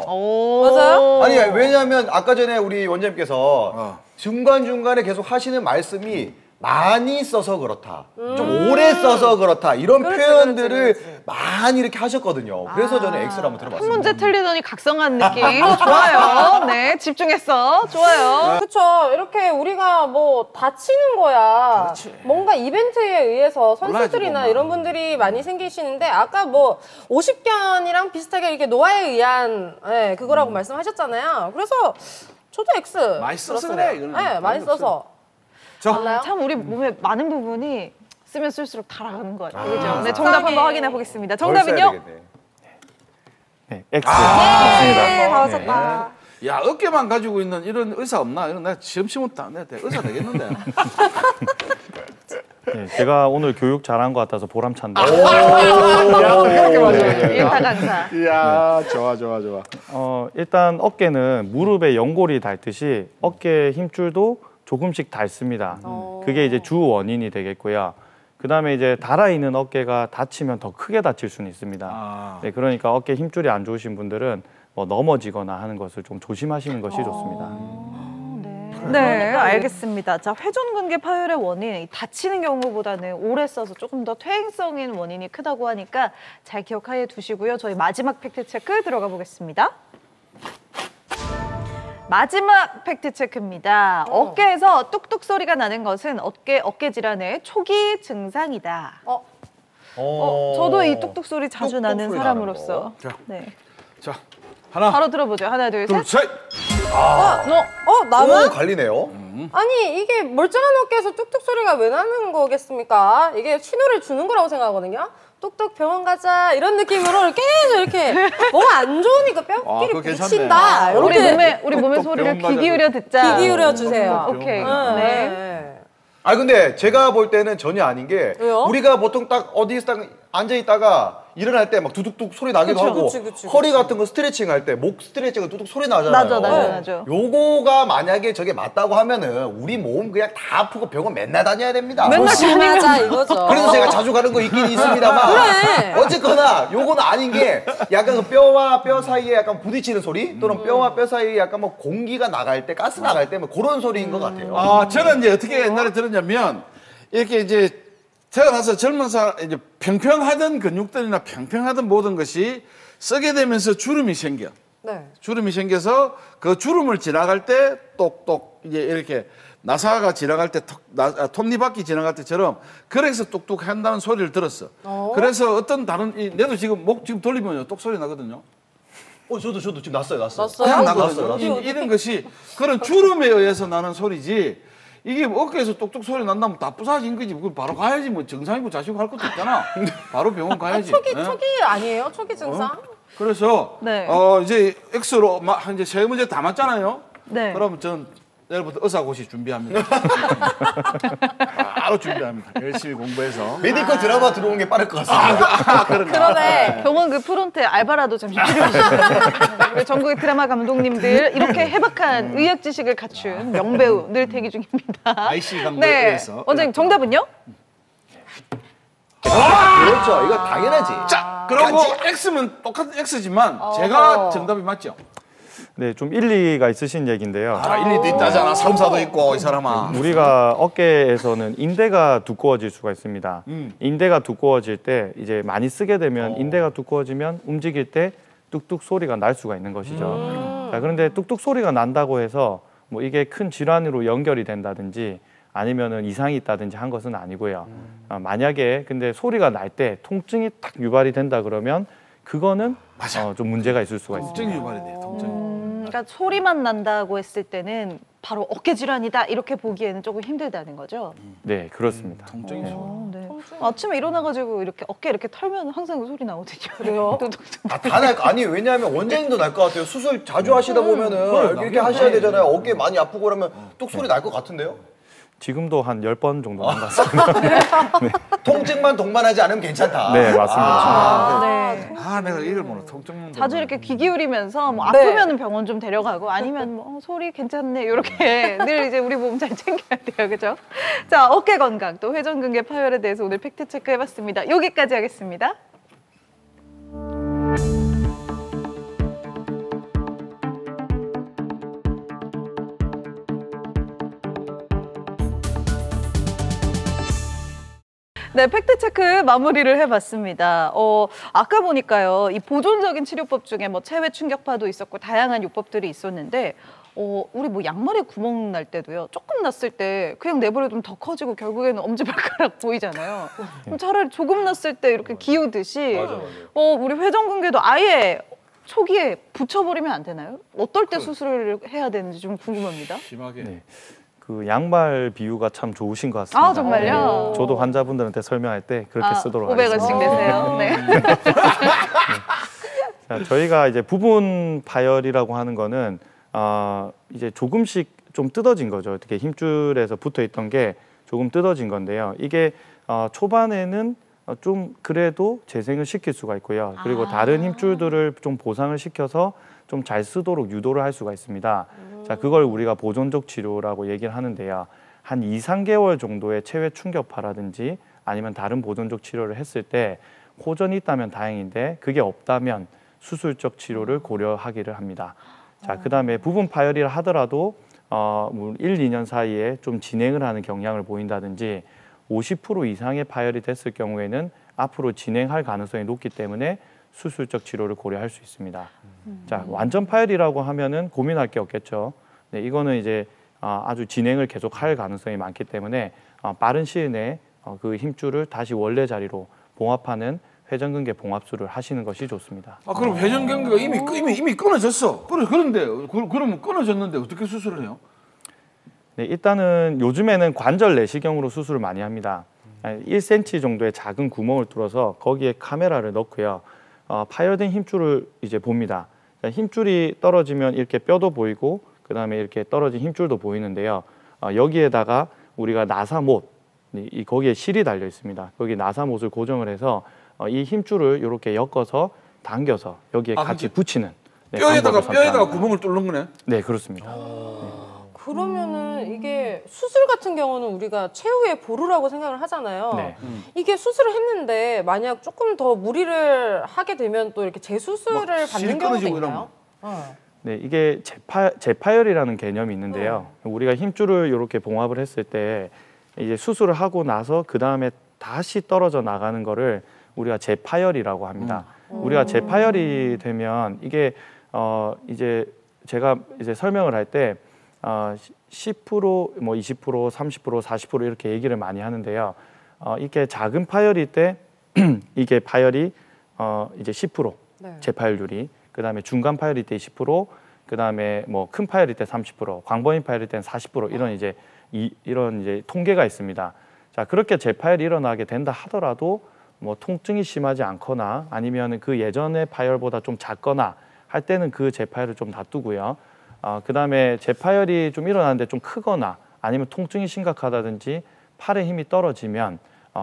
S2: 오.
S4: 맞아요?
S5: 아니 왜냐하면 아까 전에 우리 원장님께서 중간중간에 계속 하시는 말씀이 많이 써서 그렇다. 좀 오래 써서 그렇다. 이런
S4: 그렇지,
S5: 표현들을
S4: 그렇지, 그렇지.
S5: 많이 이렇게 하셨거든요. 그래서 저는 X를 한번
S2: 한
S5: 들어봤습니다.
S2: 문제 틀리더니 각성한 느낌. 좋아요. 네, 집중했어. 좋아요.
S4: 그렇죠. 이렇게 우리가 뭐 다치는 거야. 뭔가 이벤트에 의해서 선수들이나
S3: 몰라야지,
S4: 이런 분들이 많이 생기시는데 아까 뭐 50견이랑 비슷하게 이렇게 노화에 의한 그거라고 말씀하셨잖아요. 그래서 저도 X.
S3: 많이 써서
S4: 들었어요.
S3: 그래, 이거는.
S4: 네, 많이 써서.
S2: 아, 참 우리 몸에 많은 부분이 쓰면 쓸수록 달아가는 것 같아요. 그죠? 네, 정답
S4: 세상에.
S2: 한번 확인해 보겠습니다.
S5: 덜 써야
S2: 정답은요?
S5: 되겠네.
S7: 네, X
S4: 네,
S7: 맞습니다.
S4: 다 맞췄다.
S3: 야, 어깨만 가지고 있는 이런 의사 없나? 이런 나 시험 치면 내 의사 되겠는데.
S7: 네, 제가 오늘 교육 잘한 것 같아서 보람찬데.
S2: 일타 강사.
S3: 이야, 좋아.
S7: 일단 어깨는 무릎에 연골이 닳듯이 어깨 힘줄도 조금씩 닳습니다. 그게 이제 주 원인이 되겠고요. 그 다음에 이제 달아있는 어깨가 다치면 더 크게 다칠 수는 있습니다. 네, 그러니까 어깨 힘줄이 안 좋으신 분들은 뭐 넘어지거나 하는 것을 좀 조심하시는 것이 좋습니다.
S2: 네, 알겠습니다. 자, 회전근개 파열의 원인, 다치는 경우보다는 오래 써서 조금 더 퇴행성인 원인이 크다고 하니까 잘 기억하여 두시고요. 저희 마지막 팩트 체크 들어가 보겠습니다. 마지막 팩트 체크입니다. 어깨에서 뚝뚝 소리가 나는 것은 어깨 질환의 초기 증상이다. 저도 이 뚝뚝 소리 자주
S5: 뚝뚝
S2: 나는
S5: 소리
S2: 사람으로서.
S5: 나는
S3: 자.
S2: 네.
S3: 자, 하나,
S2: 바로 들어보죠. 하나, 둘,
S3: 둘,
S2: 셋.
S3: 셋.
S4: 나만?
S5: 갈리네요.
S4: 아니 이게 멀쩡한 어깨에서 뚝뚝 소리가 왜 나는 거겠습니까? 이게 신호를 주는 거라고 생각하거든요. 뚝뚝 병원 가자 이런 느낌으로 계속 이렇게 뭔가 안 좋으니까 뼈끼리
S3: 그거 괜찮네.
S4: 부딪힌다.
S2: 우리
S4: 이렇게
S2: 몸의
S3: 뚝뚝
S2: 소리를
S3: 병원
S2: 귀 기울여 듣자.
S4: 귀 기울여 주세요.
S2: 오케이.
S3: 병원
S2: 네.
S4: 네.
S5: 아니 근데 제가 볼 때는 전혀 아닌 게
S4: 왜요?
S5: 우리가 보통 딱 어디서 딱 앉아 있다가 일어날 때 막 두둑둑 소리 나기도
S2: 그쵸,
S5: 하고
S4: 그치.
S5: 허리 같은 거 스트레칭 할 때 목 스트레칭은 뚜둑 소리 나잖아요.
S2: 나죠.
S5: 요거가 만약에 저게 맞다고 하면은 우리 몸 그냥 다 아프고 병원 맨날 다녀야 됩니다.
S2: 맨날
S4: 조심하자 이거죠.
S5: 그래서 제가 자주 가는 거 있긴 있습니다만
S4: 그래.
S5: 어쨌거나 요거는 아닌 게 약간 그 뼈와 뼈 사이에 약간 부딪히는 소리 또는 뼈와 뼈 사이에 약간 뭐 공기가 나갈 때 가스 나갈 때 뭐 그런 소리인 것 같아요.
S3: 저는 이제 어떻게 옛날에 들었냐면 이렇게 이제 태어나서 젊은 사람 이제 평평하던 근육들이나 평평하던 모든 것이 썩게 되면서 주름이 생겨.
S4: 네.
S3: 주름이 생겨서 그 주름을 지나갈 때 똑똑 이제 이렇게 나사가 지나갈 때 톱니바퀴 지나갈 때처럼 그래서 똑똑 한다는 소리를 들었어. 그래서 어떤 다른 내도 지금 목 지금 돌리면 똑 소리 나거든요.
S5: 저도 지금 났어요.
S4: 났어요?
S3: 그냥
S5: 났어요.
S3: 나거든요. 이런 것이 그런 주름에 의해서 나는 소리지. 이게 어깨에서 똑똑 소리 난다면 다 부사진 거지. 그걸 바로 가야지. 뭐 정상이고 자시고 할 것도 있잖아. 바로 병원 가야지.
S4: 초기
S3: 예?
S4: 아니에요? 초기 증상?
S3: 그래서
S2: 네.
S3: 이제 X로 이제 세 문제 다 맞잖아요.
S2: 네.
S3: 그러면 전 내일부터 의사고시 준비합니다. 바로 준비합니다. 열심히 공부해서.
S5: 메디컬 드라마 들어온 게 빠를 것 같습니다.
S2: 그러네. 병원 그 프론트에 알바라도 잠시 필요하시죠. 우리 전국의 드라마 감독님들 이렇게 해박한 의학 지식을 갖춘 명배우 늘 대기 중입니다.
S3: IC 강도에서.
S2: 네. 원장님 정답은요?
S5: 그렇죠. 이거 당연하지.
S3: 자, 그리고 X면 똑같은 X지만 제가 정답이 맞죠?
S7: 네, 좀 일리가 있으신 얘기인데요.
S3: 아, 일리도 있다잖아. 삼사도 있고 이 사람아.
S7: 우리가 어깨에서는 인대가 두꺼워질 수가 있습니다. 인대가 두꺼워질 때 이제 많이 쓰게 되면 인대가 두꺼워지면 움직일 때 뚝뚝 소리가 날 수가 있는 것이죠. 자, 그런데 뚝뚝 소리가 난다고 해서 뭐 이게 큰 질환으로 연결이 된다든지 아니면은 이상이 있다든지 한 것은 아니고요. 만약에 근데 소리가 날 때 통증이 딱 유발이 된다 그러면 그거는 좀 문제가 있을 수가 있습니다.
S3: 통증이 유발이 돼요. 통증.
S2: 그러니까 소리만 난다고 했을 때는 바로 어깨 질환이다 이렇게 보기에는 조금 힘들다는 거죠.
S7: 네, 그렇습니다.
S3: 통증이
S2: 네. 아침에 일어나가지고 이렇게 어깨 이렇게 털면 항상 그 소리 나거든요. 그래요?
S5: 다 날 거 아니 왜냐하면 원장님도 날 것 같아요. 수술 자주 하시다 보면은 이렇게 하셔야 되잖아요. 어깨 많이 아프고 그러면 뚝 소리 날 것 같은데요?
S7: 지금도 한 10번 정도 한 것 같습니다.
S5: 통증만 동반하지 않으면 괜찮다.
S7: 네, 맞습니다.
S2: 네.
S3: 내가 이걸 모르 통증.
S2: 자주 이렇게 귀 기울이면서 뭐
S4: 네.
S2: 아프면은 병원 좀 데려가고 아니면 뭐 소리 괜찮네 이렇게 늘 이제 우리 몸 잘 챙겨야 돼요, 그죠? 자, 어깨 건강 또 회전근개 파열에 대해서 오늘 팩트 체크 해봤습니다. 여기까지 하겠습니다. 네, 팩트체크 마무리를 해봤습니다. 아까 보니까요, 이 보존적인 치료법 중에 뭐 체외 충격파도 있었고 다양한 요법들이 있었는데, 우리 뭐 양말에 구멍 날 때도요, 조금 났을 때 그냥 내버려두면 더 커지고 결국에는 엄지발가락 보이잖아요. 그럼 차라리 조금 났을 때 이렇게 기우듯이, 우리 회전근개도 아예 초기에 붙여버리면 안 되나요? 어떨 때 수술을 해야 되는지 좀 궁금합니다.
S3: 심하게.
S7: 네. 그 양말 비유가 참 좋으신 것 같습니다.
S2: 아, 정말요?
S7: 네. 저도 환자분들한테 설명할 때 그렇게 쓰도록
S2: 500원씩
S7: 하겠습니다.
S2: 내세요. 네.
S7: 자, 저희가 이제 부분 파열이라고 하는 거는 이제 조금씩 좀 뜯어진 거죠. 어떻게 힘줄에서 붙어 있던 게 조금 뜯어진 건데요. 이게 초반에는 좀 그래도 재생을 시킬 수가 있고요. 그리고 다른 힘줄들을 좀 보상을 시켜서 좀 잘 쓰도록 유도를 할 수가 있습니다. 자, 그걸 우리가 보존적 치료라고 얘기를 하는데요. 한 2, 3개월 정도의 체외 충격파라든지 아니면 다른 보존적 치료를 했을 때 호전이 있다면 다행인데 그게 없다면 수술적 치료를 고려하기를 합니다. 자, 그다음에 부분 파열이라 하더라도 1, 2년 사이에 좀 진행을 하는 경향을 보인다든지 50% 이상의 파열이 됐을 경우에는 앞으로 진행할 가능성이 높기 때문에 수술적 치료를 고려할 수 있습니다. 자, 완전 파열이라고 하면은 고민할 게 없겠죠. 네, 이거는 이제 아주 진행을 계속할 가능성이 많기 때문에 빠른 시일 내에 그 힘줄을 다시 원래 자리로 봉합하는 회전근개 봉합술을 하시는 것이 좋습니다.
S3: 그럼 회전근개가 이미 끊어졌어. 그런데 그러면 끊어졌는데 어떻게 수술을 해요?
S7: 네, 일단은 요즘에는 관절 내시경으로 수술을 많이 합니다. 1cm 정도의 작은 구멍을 뚫어서 거기에 카메라를 넣고요. 파열된 힘줄을 이제 봅니다. 힘줄이 떨어지면 이렇게 뼈도 보이고 그다음에 이렇게 떨어진 힘줄도 보이는데요. 여기에다가 우리가 나사못, 거기에 실이 달려 있습니다. 거기 나사못을 고정을 해서 이 힘줄을 이렇게 엮어서 당겨서 여기에 같이 붙이는
S3: 뼈에다가 구멍을 뚫는 거네?
S7: 네, 그렇습니다.
S4: 그러면은 이게 수술 같은 경우는 우리가 최후의 보루라고 생각을 하잖아요.
S7: 네.
S4: 이게 수술을 했는데 만약 조금 더 무리를 하게 되면 또 이렇게 재수술을 받는 경우도 있나요?
S7: 네, 이게 재파열이라는 개념이 있는데요. 우리가 힘줄을 이렇게 봉합을 했을 때 이제 수술을 하고 나서 그 다음에 다시 떨어져 나가는 거를 우리가 재파열이라고 합니다. 우리가 재파열이 되면 이게 이제 제가 이제 설명을 할 때 10%, 뭐 20%, 30%, 40% 이렇게 얘기를 많이 하는데요. 이게 작은 파열일 때 이게 파열이 이제 10% 재파열률이, 그다음에 중간 파열일 때 20%, 그다음에 뭐 큰 파열일 때 30%, 광범위 파열일 때는 40% 이런 이제 이런 이제 통계가 있습니다. 자, 그렇게 재파열이 일어나게 된다 하더라도 뭐 통증이 심하지 않거나 아니면 그 예전의 파열보다 좀 작거나 할 때는 그 재파열을 좀 놔두고요. 그다음에 재파열이 좀 일어나는데 좀 크거나 아니면 통증이 심각하다든지 팔의 힘이 떨어지면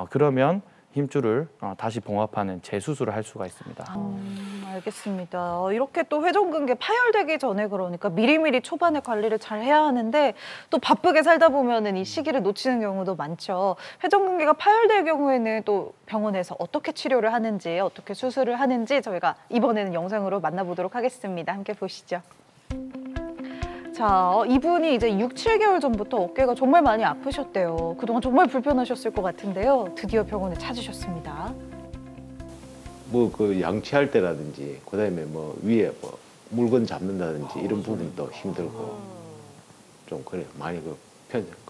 S7: 그러면 힘줄을 다시 봉합하는 재수술을 할 수가 있습니다.
S2: 알겠습니다. 이렇게 또 회전근개 파열되기 전에 그러니까 미리미리 초반에 관리를 잘 해야 하는데 또 바쁘게 살다 보면은 이 시기를 놓치는 경우도 많죠. 회전근개가 파열될 경우에는 또 병원에서 어떻게 치료를 하는지 어떻게 수술을 하는지 저희가 이번에는 영상으로 만나보도록 하겠습니다. 함께 보시죠. 자, 이분이 이제 6, 7개월 전부터 어깨가 정말 많이 아프셨대요. 그동안 정말 불편하셨을 것 같은데요. 드디어 병원에 찾으셨습니다.
S9: 뭐 그 양치할 때라든지 그다음에 뭐 위에 뭐 물건 잡는다든지 이런 부분도 힘들고 좀 그래 많이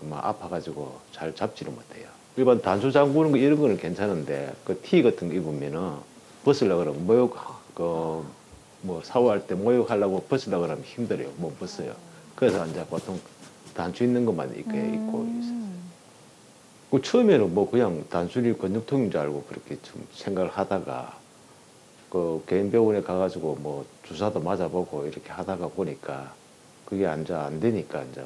S9: 막 아파가지고 잘 잡지를 못해요. 일반 단수 잠그는 거 이런 거는 괜찮은데 그 티 같은 거 입으면은 벗으려고 그러면 뭐 샤워할 때 목욕하려고 벗으려고 그러면 힘들어요. 못 벗어요. 그래서 이제 보통 단추 있는 것만 이렇게 입고 있어요. 그 처음에는 뭐 그냥 단순히 근육통인 줄 알고 그렇게 좀 생각을 하다가 그 개인 병원에 가가지고 뭐 주사도 맞아보고 이렇게 하다가 보니까 그게 안 되니까 이제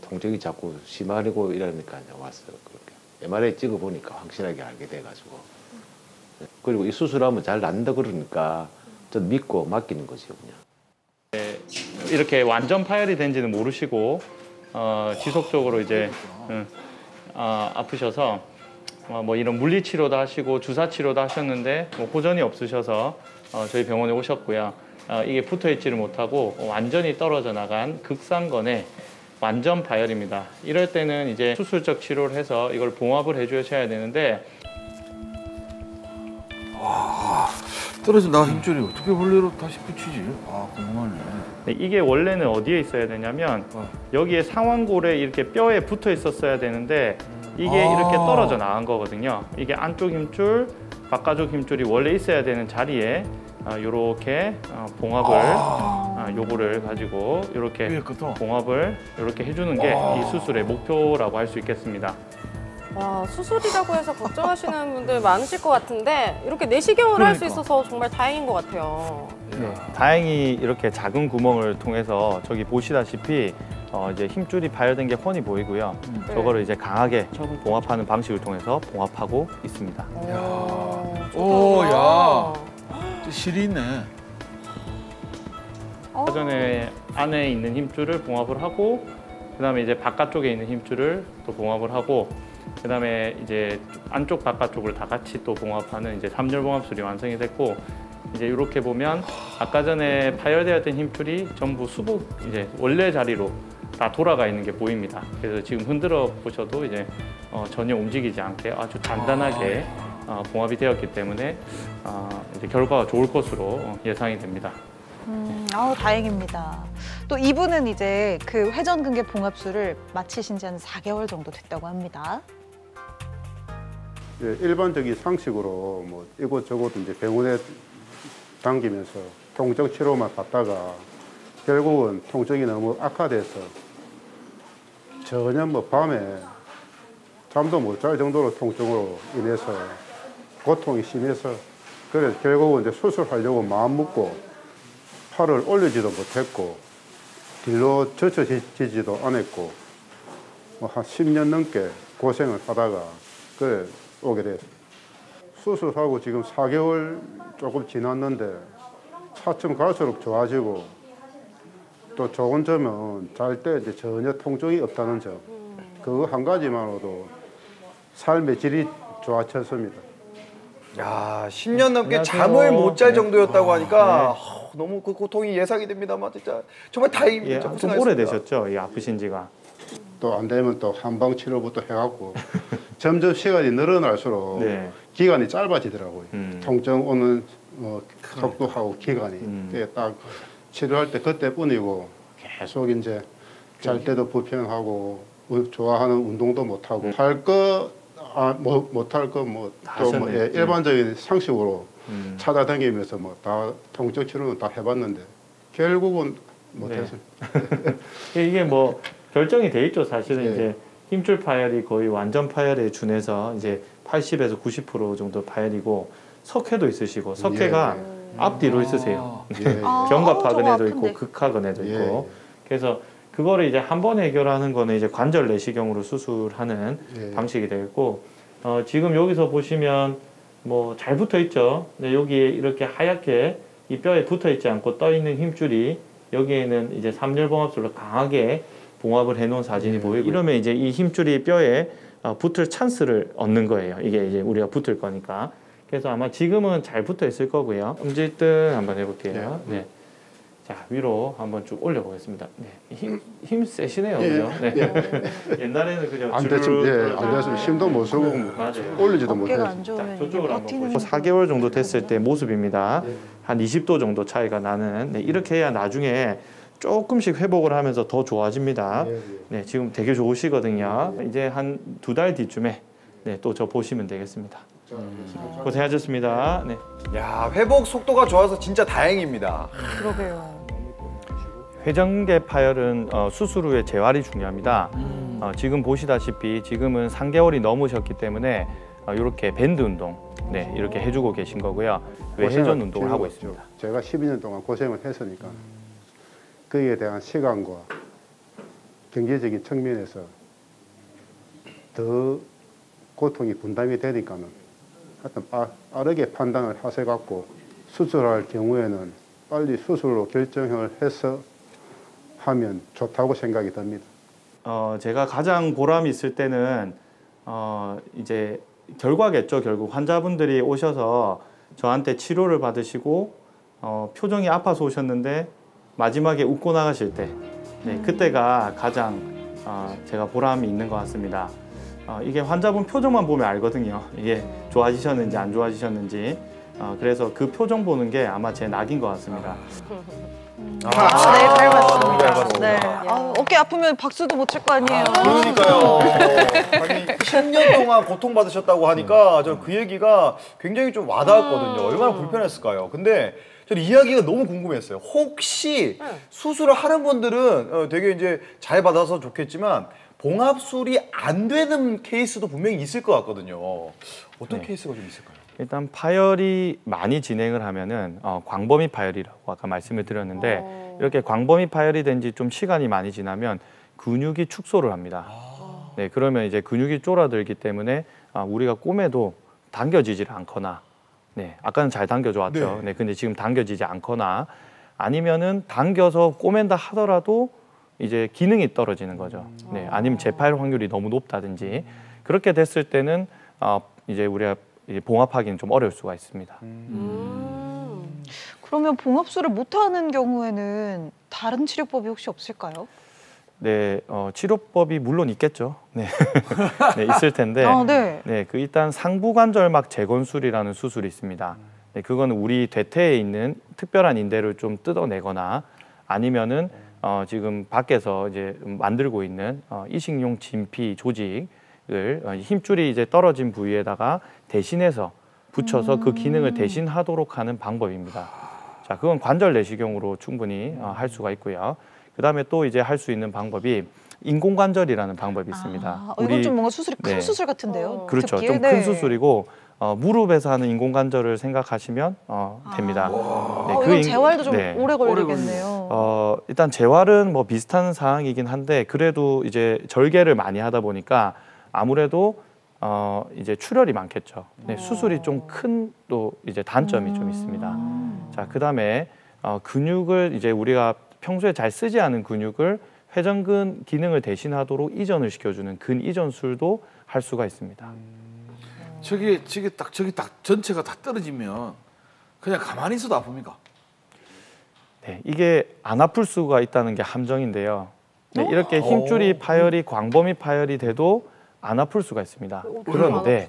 S9: 통증이 자꾸 심하고 이러니까 이제 왔어요. 그렇게 MRI 찍어 보니까 확실하게 알게 돼가지고 그리고 이 수술하면 잘 낫는다 그러니까 좀 믿고 맡기는 거죠 그냥.
S7: 이렇게 완전 파열이 된지는 모르시고 지속적으로 이제 아프셔서 뭐 이런 물리 치료도 하시고 주사 치료도 하셨는데 뭐 호전이 없으셔서 저희 병원에 오셨고요. 이게 붙어 있지를 못하고 완전히 떨어져 나간 극상건의 완전 파열입니다. 이럴 때는 이제 수술적 치료를 해서 이걸 봉합을 해주셔야 되는데.
S3: 떨어져 나간 힘줄이 어떻게 원래로 다시 붙이지? 아 궁금하네.
S7: 네, 이게 원래는 어디에 있어야 되냐면 여기에 상완골에 이렇게 뼈에 붙어 있었어야 되는데 이게 이렇게 떨어져 나간 거거든요. 이게 안쪽 힘줄, 바깥쪽 힘줄이 원래 있어야 되는 자리에 요렇게 봉합을 요거를 가지고 이렇게 봉합을 이렇게 해주는 게 이 수술의 목표라고 할 수 있겠습니다.
S4: 와, 수술이라고 해서 걱정하시는 분들 많으실 것 같은데 이렇게 내시경을 할 수 있어서 정말 다행인 것 같아요.
S7: 네, 다행히 이렇게 작은 구멍을 통해서 저기 보시다시피 이제 힘줄이 파열된 게 훤히 보이고요. 저거를 이제 강하게 봉합하는 방식을 통해서 봉합하고 있습니다.
S3: 오, 야, 실이 있네.
S7: 전에 안에 있는 힘줄을 봉합을 하고 그다음에 이제 바깥쪽에 있는 힘줄을 또 봉합을 하고 그다음에 이제 안쪽 바깥쪽을 다 같이 또 봉합하는 이제 3열 봉합술이 완성이 됐고 이제 이렇게 보면 아까 전에 파열되었던 힘줄이 전부 수복 이제 원래 자리로 다 돌아가 있는 게 보입니다. 그래서 지금 흔들어 보셔도 이제 전혀 움직이지 않게 아주 단단하게 봉합이 되었기 때문에 이제 결과가 좋을 것으로 예상이 됩니다.
S2: 다행입니다. 또 이분은 이제 그 회전근개 봉합술을 마치신 지 한 4개월 정도 됐다고 합니다.
S10: 예, 일반적인 상식으로 뭐 이곳저곳 이제 병원에 다니면서 통증 치료만 받다가 결국은 통증이 너무 악화돼서 전혀 뭐 밤에 잠도 못 잘 정도로 통증으로 인해서 고통이 심해서 그래서 결국은 이제 수술하려고 마음 먹고 팔을 올리지도 못했고 뒤로 젖혀지지도 않았고 뭐 한 10년 넘게 고생을 하다가 그래 오게 됐어요. 수술하고 지금 4개월 조금 지났는데 차츰 갈수록 좋아지고 또 좋은 점은 잘 때 이제 전혀 통증이 없다는 점. 그거 한 가지만으로도 삶의 질이 좋아졌습니다.
S5: 야, 10년 넘게
S7: 안녕하세요.
S5: 잠을 못 잘 정도였다고 하니까 너무 그 고통이 예상이 됩니다만 진짜 정말 다행입니다.
S7: 예, 좀
S5: 고생하셨습니다.
S7: 오래되셨죠? 이 아프신 지가.
S10: 또 안 되면 또 한방 치료부터 해갖고 점점 시간이 늘어날수록
S7: 네.
S10: 기간이 짧아지더라고요. 통증 오는 속도하고 기간이 그게 딱 치료할 때 그때뿐이고 계속 이제 잘 때도 불편하고 좋아하는 운동도 못 하고 할 거 못할 거 뭐 또 뭐 일반적인 상식으로 찾아다니면서 뭐 다 통증 치료는 다 해봤는데 결국은 못했어요.
S7: 이게 뭐 결정이 돼 있죠. 사실은
S10: 예.
S7: 이제 힘줄 파열이 거의 완전 파열에 준해서 이제 80에서 90% 정도 파열이고 석회도 있으시고 석회가 앞뒤로 있으세요.
S10: 예.
S7: 견갑하근에도
S2: 좀
S7: 있고
S2: 아픈데.
S7: 극하근에도
S10: 예.
S7: 있고 그래서 그거를 이제 한 번 해결하는 거는 이제 관절 내시경으로 수술하는 방식이 되겠고, 지금 여기서 보시면 뭐 잘 붙어 있죠. 네, 여기에 이렇게 하얗게 이 뼈에 붙어 있지 않고 떠 있는 힘줄이 여기에는 이제 3열 봉합술로 강하게 봉합을 해놓은 사진이 보이고, 이러면 이제 이 힘줄이 뼈에 붙을 찬스를 얻는 거예요. 이게 이제 우리가 붙을 거니까. 그래서 아마 지금은 잘 붙어 있을 거고요. 엄지등 한번 해볼게요. 네. 자, 위로 한번 쭉 올려보겠습니다. 네. 힘 세시네요. 그죠? 네. 옛날에는 그냥
S10: 안 됐으면 안 됐으면 힘도 못 쓰고
S7: 맞아요.
S10: 올리지도
S2: 어깨가
S10: 못해.
S2: 안 좋으면
S7: 저쪽으로 한번
S2: 버티는
S7: 보시죠. 4개월 정도 됐을 때 모습입니다. 한 20도 정도 차이가 나는. 네, 이렇게 해야 나중에 조금씩 회복을 하면서 더 좋아집니다. 네, 지금 되게 좋으시거든요. 이제 한 2달 뒤쯤에 네, 또 저 보시면 되겠습니다. 고생하셨습니다. 네.
S5: 야, 회복 속도가 좋아서 진짜 다행입니다.
S2: 그러게요.
S7: 회전근개 파열은 수술 후에 재활이 중요합니다. 지금 보시다시피 지금은 3개월이 넘으셨기 때문에 이렇게 밴드 운동 네, 이렇게 해주고 계신 거고요. 외회전 운동을 하고 있습니다.
S10: 제가 12년 동안 고생을 했으니까 거기에 대한 시간과 경제적인 측면에서 더 고통이 분담이 되니까는 하여튼 빠르게 판단을 하셔갖고 수술할 경우에는 빨리 수술로 결정을 해서 하면 좋다고 생각이 듭니다.
S7: 제가 가장 보람이 있을 때는 이제 결과겠죠. 결국 환자분들이 오셔서 저한테 치료를 받으시고 표정이 아파서 오셨는데 마지막에 웃고 나가실 때 네, 그때가 가장 제가 보람이 있는 것 같습니다. 이게 환자분 표정만 보면 알거든요. 이게 좋아지셨는지 안 좋아지셨는지. 그래서 그 표정 보는 게 아마 제 낙인 것 같습니다.
S2: 네, 잘
S5: 너무 잘
S2: 봤습니다.
S5: 봤습니다.
S2: 네. 어깨 아프면 박수도 못 칠 거 아니에요.
S5: 그러니까요. 아니, 10년 동안 고통받으셨다고 하니까 저는 그 얘기가 굉장히 좀 와닿았거든요. 얼마나 불편했을까요? 근데 저는 이야기가 너무 궁금했어요. 혹시 수술을 하는 분들은 되게 이제 잘 받아서 좋겠지만 봉합술이 안 되는 케이스도 분명히 있을 것 같거든요. 어떤 케이스가 좀 있을까요?
S7: 일단 파열이 많이 진행을 하면은 광범위 파열이라고 아까 말씀을 드렸는데 이렇게 광범위 파열이 된 지 좀 시간이 많이 지나면 근육이 축소를 합니다. 네, 그러면 이제 근육이 쫄아들기 때문에 우리가 꼬매도 당겨지질 않거나, 네, 아까는 잘 당겨져 왔죠. 네, 근데 지금 당겨지지 않거나 아니면은 당겨서 꼬맨다 하더라도 이제 기능이 떨어지는 거죠. 네, 아니면 재파열 확률이 너무 높다든지 그렇게 됐을 때는 이제 우리가 봉합하기는 좀 어려울 수가 있습니다.
S2: 그러면 봉합술을 못하는 경우에는 다른 치료법이 혹시 없을까요?
S7: 네, 치료법이 물론 있겠죠. 네, 네 있을 텐데, 네, 그 일단 상부관절막 재건술이라는 수술이 있습니다. 네, 그거는 우리 대퇴에 있는 특별한 인대를 좀 뜯어내거나 아니면은 지금 밖에서 이제 만들고 있는 이식용 진피 조직을 힘줄이 이제 떨어진 부위에다가 대신해서 붙여서 그 기능을 대신하도록 하는 방법입니다. 자, 그건 관절 내시경으로 충분히 할 수가 있고요. 그다음에 또 이제 할 수 있는 방법이 인공관절이라는 방법이 있습니다.
S2: 이건 좀 뭔가 수술이 큰 수술 같은데요.
S7: 그렇죠.
S2: 듣기에?
S7: 좀 큰 수술이고 무릎에서 하는 인공관절을 생각하시면 됩니다. 네,
S2: 이건 재활도 좀 오래 걸리겠네요.
S7: 일단 재활은 뭐 비슷한 사항이긴 한데 그래도 이제 절개를 많이 하다 보니까 아무래도 이제 출혈이 많겠죠. 네, 수술이 좀 큰 또 이제 단점이 좀 있습니다. 자, 그다음에 근육을 이제 우리가 평소에 잘 쓰지 않은 근육을 회전근 기능을 대신하도록 이전을 시켜주는 근이전술도 할 수가 있습니다.
S3: 저기 딱 전체가 다 떨어지면 그냥 가만히 있어도 아픕니까?
S7: 네, 이게 안 아플 수가 있다는 게 함정인데요. 네, 이렇게 힘줄이 파열이 광범위 파열이 돼도 안 아플 수가 있습니다. 그런데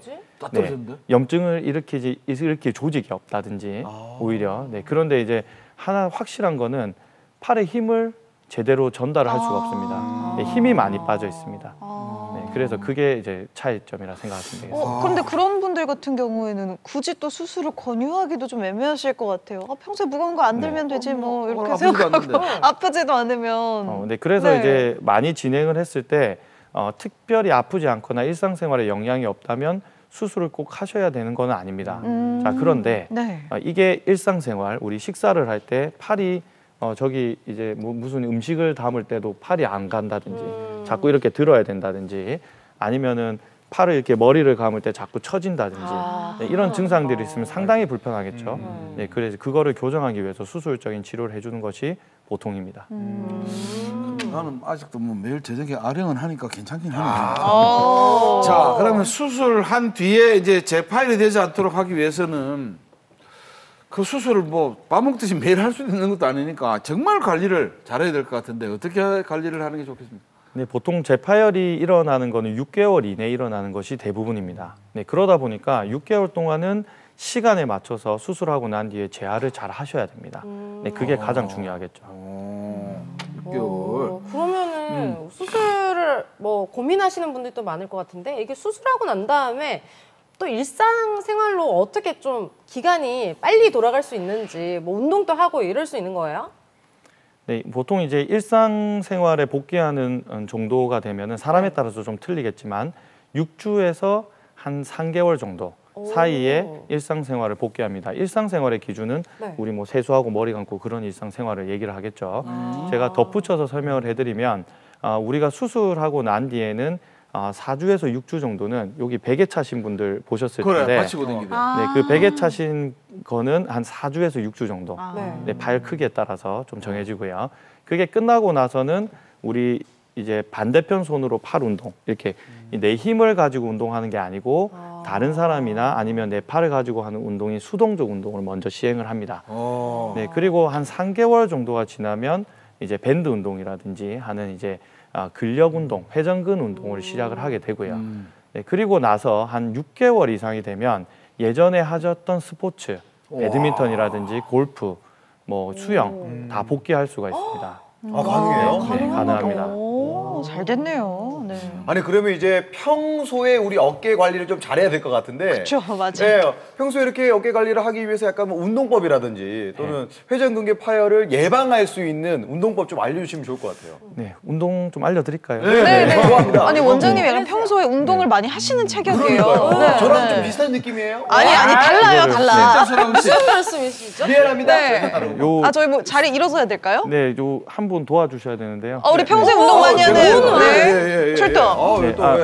S7: 네, 염증을 일으킬 조직이 없다든지 오히려 그런데 이제 하나 확실한 거는 팔에 힘을 제대로 전달을 할 수가 없습니다. 네, 힘이 많이 빠져 있습니다. 네, 그래서 그게 이제 차이점이라 생각하시면 되겠습니다.
S2: 그런데 그런 분들 같은 경우에는 굳이 또 수술을 권유하기도 좀 애매하실 것 같아요. 평소에 무거운 거 안 들면 되지 뭐 이렇게 생각하고 아프지도 않으면.
S7: 네, 그래서 이제 많이 진행을 했을 때 특별히 아프지 않거나 일상생활에 영향이 없다면 수술을 꼭 하셔야 되는 건 아닙니다. 자, 그런데 이게 일상생활, 우리 식사를 할 때 팔이 저기 이제 뭐 무슨 음식을 담을 때도 팔이 안 간다든지 자꾸 이렇게 들어야 된다든지 아니면은 팔을 이렇게 머리를 감을 때 자꾸 처진다든지 네, 이런 증상들이 있으면 상당히 불편하겠죠. 네, 그래서 그거를 교정하기 위해서 수술적인 치료를 해주는 것이 보통입니다.
S3: 나는 아직도 뭐 매일 저녁에 아령은 하니까 괜찮긴 하네요. 자, 그러면 수술한 뒤에 이제 재파일이 되지 않도록 하기 위해서는 그 수술을 뭐 밥 먹듯이 매일 할 수 있는 것도 아니니까 정말 관리를 잘해야 될 것 같은데 어떻게 관리를 하는 게 좋겠습니까?
S7: 네, 보통 재파열이 일어나는 거는 6개월 이내에 일어나는 것이 대부분입니다. 네, 그러다 보니까 6개월 동안은 시간에 맞춰서 수술하고 난 뒤에 재활을 잘 하셔야 됩니다. 네, 그게 가장 중요하겠죠.
S3: 6개월.
S4: 그러면은 수술을 뭐 고민하시는 분들도 많을 것 같은데 이게 수술하고 난 다음에 또 일상생활로 어떻게 좀 기간이 빨리 돌아갈 수 있는지 뭐 운동도 하고 이럴 수 있는 거예요?
S7: 네, 보통 이제 일상생활에 복귀하는 정도가 되면은 사람에 따라서 좀 틀리겠지만 6주에서 한 3개월 정도 사이에 일상생활을 복귀합니다. 일상생활의 기준은
S4: 네.
S7: 우리 뭐 세수하고 머리 감고 그런 일상생활을 얘기를 하겠죠. 제가 덧붙여서 설명을 해드리면 우리가 수술하고 난 뒤에는 4주에서 6주 정도는 여기 베개 차신 분들 보셨을
S3: 그래,
S7: 텐데
S3: 받치고 다니게 돼.
S7: 네, 그 베개 차신 거는 한 4주에서 6주 정도 네, 발 크기에 따라서 좀 정해지고요. 그게 끝나고 나서는 우리 이제 반대편 손으로 팔 운동 이렇게 내 힘을 가지고 운동하는 게 아니고 다른 사람이나 아니면 내 팔을 가지고 하는 운동인 수동적 운동을 먼저 시행을 합니다. 네, 그리고 한 3개월 정도가 지나면 이제 밴드 운동이라든지 하는 이제 근력 운동, 회전근 운동을 시작을 하게 되고요. 네, 그리고 나서 한 6개월 이상이 되면 예전에 하셨던 스포츠, 배드민턴이라든지 골프, 뭐 수영 다 복귀할 수가 있습니다.
S5: 가능해요?
S7: 네, 가능합니다.
S2: 오, 잘 됐네요. 네.
S5: 아니 그러면 이제 평소에 우리 어깨 관리를 좀 잘해야 될 것 같은데.
S2: 그렇죠, 맞아요.
S5: 네, 평소에 이렇게 어깨 관리를 하기 위해서 약간 뭐 운동법이라든지 또는 회전근개 파열을 예방할 수 있는 운동법 좀 알려주시면 좋을 것 같아요.
S7: 네, 운동 좀 알려드릴까요?
S2: 네.
S5: 좋아합니다.
S2: 아니 원장님이 약간 평소에 운동을 많이 하시는 체격이에요. 네.
S5: 저랑
S2: 네.
S5: 좀 비슷한 느낌이에요?
S2: 아니 달라요, 달라.
S4: 무슨 말씀이시죠?
S5: 미안합니다.
S2: 네.
S7: 요,
S2: 저희 뭐 자리 일어서야 될까요?
S7: 네, 요 한 분 도와주셔야 되는데요.
S2: 우리 평소에 운동 많이 하는 출동.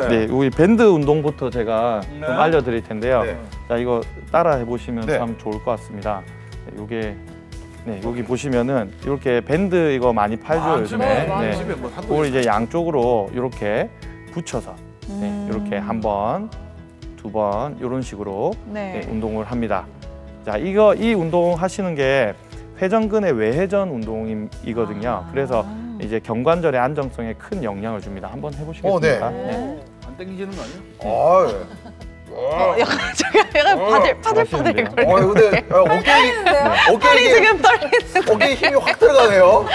S7: 네, 우리 밴드 운동부터 제가 좀 알려드릴 텐데요.
S5: 네.
S7: 자, 이거 따라 해보시면
S5: 네.
S7: 참 좋을 것 같습니다. 요게 여기 보시면은 이렇게 밴드 이거 많이 팔죠 요즘에. 네.
S3: 집에 뭐 한
S7: 그걸 이제 양쪽으로 이렇게 붙여서 이렇게 한 번, 두 번 이런 식으로
S2: 네.
S7: 운동을 합니다. 자, 이 운동 하시는 게 회전근의 외회전 운동이거든요. 그래서 이제 경관절의 안정성에 큰 영향을 줍니다. 한번 해보시겠습니까? 네.
S3: 안 땡기지는 거 아니야?
S2: 약간 제가 파들파들 거리고.
S5: 근데 어깨
S2: 지금 떨리는.
S5: 어깨에 힘이 확 들어가네요.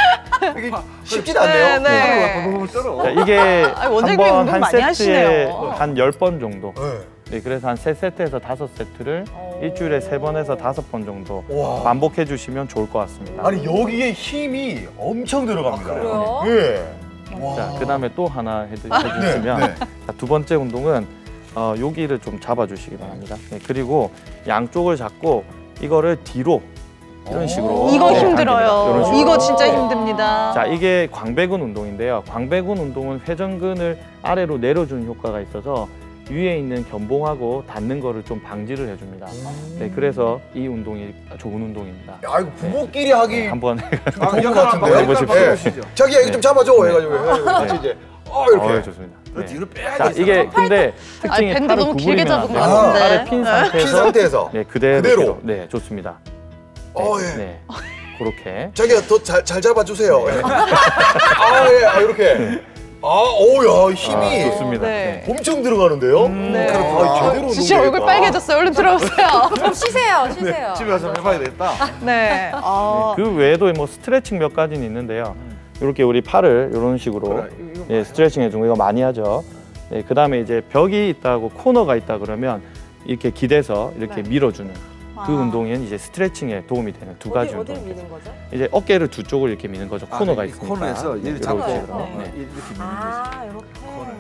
S5: 이게 쉽지는 않네요.
S2: 네.
S7: 자, 이게
S2: 원장님이
S7: 한번
S2: 운동
S7: 한
S2: 많이
S7: 세트에
S2: 하시네요.
S7: 한 10번 정도.
S5: 네.
S7: 네, 그래서 한 3세트에서 5세트를 일주일에 3번에서 5번 정도
S5: 와.
S7: 반복해 주시면 좋을 것 같습니다.
S5: 아니 여기에 힘이 엄청 들어갑니다.
S4: 그래요?
S5: 예.
S7: 자, 그다음에 또 하나 해주시면
S5: 네.
S7: 자, 두 번째 운동은 여기를 좀 잡아주시기 바랍니다. 네, 그리고 양쪽을 잡고 이거를 뒤로 이런 식으로
S2: 이거
S7: 네,
S2: 힘들어요.
S7: 당깁니다. 이런 식으로.
S2: 이거 진짜 힘듭니다.
S7: 자, 이게 광배근 운동인데요. 광배근 운동은 회전근을 아래로 내려주는 효과가 있어서 위에 있는 견봉하고 닿는 거를 좀 방지를 해줍니다. 네, 그래서 이 운동이 좋은 운동입니다.
S5: 야, 이거 부부끼리 하기
S7: 네, 한번
S5: 좋은 것 같은데요?
S7: 해보십시오.
S5: 자기야 이거 좀 잡아줘 해가지고 같이 이제 이렇게.
S7: 좋습니다.
S3: 그
S7: 네.
S3: 뒤로 빼야
S7: 자,
S3: 돼.
S7: 이게 근데 특징이
S2: 밴드
S7: 팔을
S2: 너무 길게
S7: 구부리면
S2: 잡은
S7: 안
S2: 것
S7: 돼요.
S2: 같은데.
S7: 팔을 핀 상태에서,
S5: 핀 상태에서.
S7: 네, 그대로.
S5: 그대로.
S7: 네, 좋습니다.
S5: 예.
S7: 네, 그렇게.
S5: 자기야 더 잘 잡아주세요. 이렇게. 오야 힘이
S7: 좋습니다.
S2: 네.
S7: 네.
S5: 엄청 들어가는데요.
S2: 네.
S5: 제대로
S2: 진짜 얼굴
S5: 운동되겠다.
S2: 빨개졌어요. 얼른 들어오세요.
S4: 좀 쉬세요.
S3: 집에 가서 해봐야 되겠다.
S2: 네.
S7: 그 외에도 뭐 스트레칭 몇 가지는 있는데요. 이렇게 우리 팔을 이런 식으로 스트레칭 해주는 거 이거 많이 하죠. 네, 그다음에 이제 벽이 있다고 코너가 있다 그러면 이렇게 기대서 이렇게 밀어주는 그 운동은 이제 스트레칭에 도움이 되는 두 가지
S4: 어디를
S7: 운동.
S4: 미는 거죠?
S7: 이제 어깨를 두 쪽을 이렇게 미는 거죠. 코너가 있으니까.
S3: 코너에서 이렇게 잡고
S7: 이렇게.
S3: 이렇게
S7: 네.
S4: 이렇게.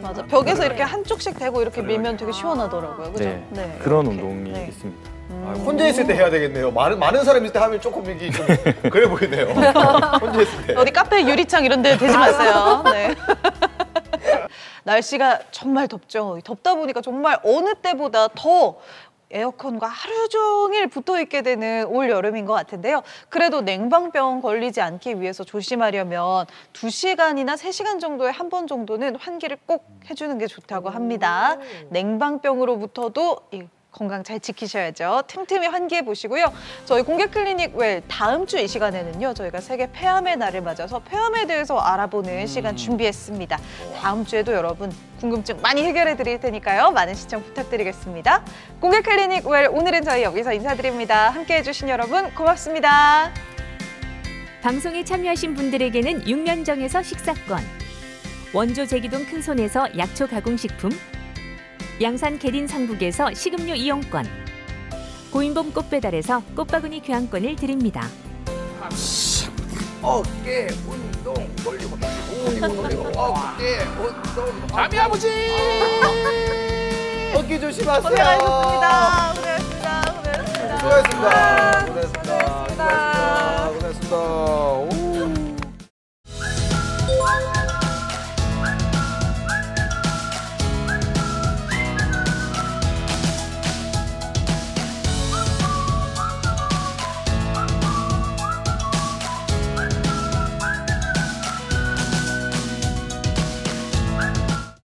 S2: 맞아. 벽에서 이렇게 한쪽씩 대고 이렇게 밀면 되게 시원하더라고요. 그죠?
S7: 네, 그런 운동이
S2: 네.
S7: 있습니다.
S5: 혼자 있을 때 해야 되겠네요. 많은 사람이 있을 때 하면 조금 이게 좀 그래 보이네요. 혼자 있을 때.
S2: 어디 카페 유리창 이런 데 대지 마세요. 네. 날씨가 정말 덥죠. 덥다 보니까 정말 어느 때보다 더 에어컨과 하루 종일 붙어 있게 되는 올 여름인 것 같은데요. 그래도 냉방병 걸리지 않기 위해서 조심하려면 2시간이나 3시간 정도에 한 번 정도는 환기를 꼭 해주는 게 좋다고 합니다. 냉방병으로부터도 건강 잘 지키셔야죠. 틈틈이 환기해 보시고요. 저희 공개 클리닉 웰 다음 주 이 시간에는요. 저희가 세계 폐암의 날을 맞아서 폐암에 대해서 알아보는 시간 준비했습니다. 다음 주에도 여러분 궁금증 많이 해결해 드릴 테니까요. 많은 시청 부탁드리겠습니다. 공개 클리닉 웰 오늘은 저희 여기서 인사드립니다. 함께해 주신 여러분 고맙습니다.
S11: 방송에 참여하신 분들에게는 6년정에서 식사권, 원조 제기동 큰손에서 약초 가공식품, 양산 계린 상북에서 식음료 이용권, 고인봄 꽃배달에서 꽃바구니 교환권을 드립니다.
S3: 어깨 운동 돌리고 돌리고 어깨 운동. 담이 아버지.
S5: 어깨 조심하세요.
S2: 고생하셨습니다. 고생하셨습니다. 고생하셨습니다.
S5: 수고하셨습니다.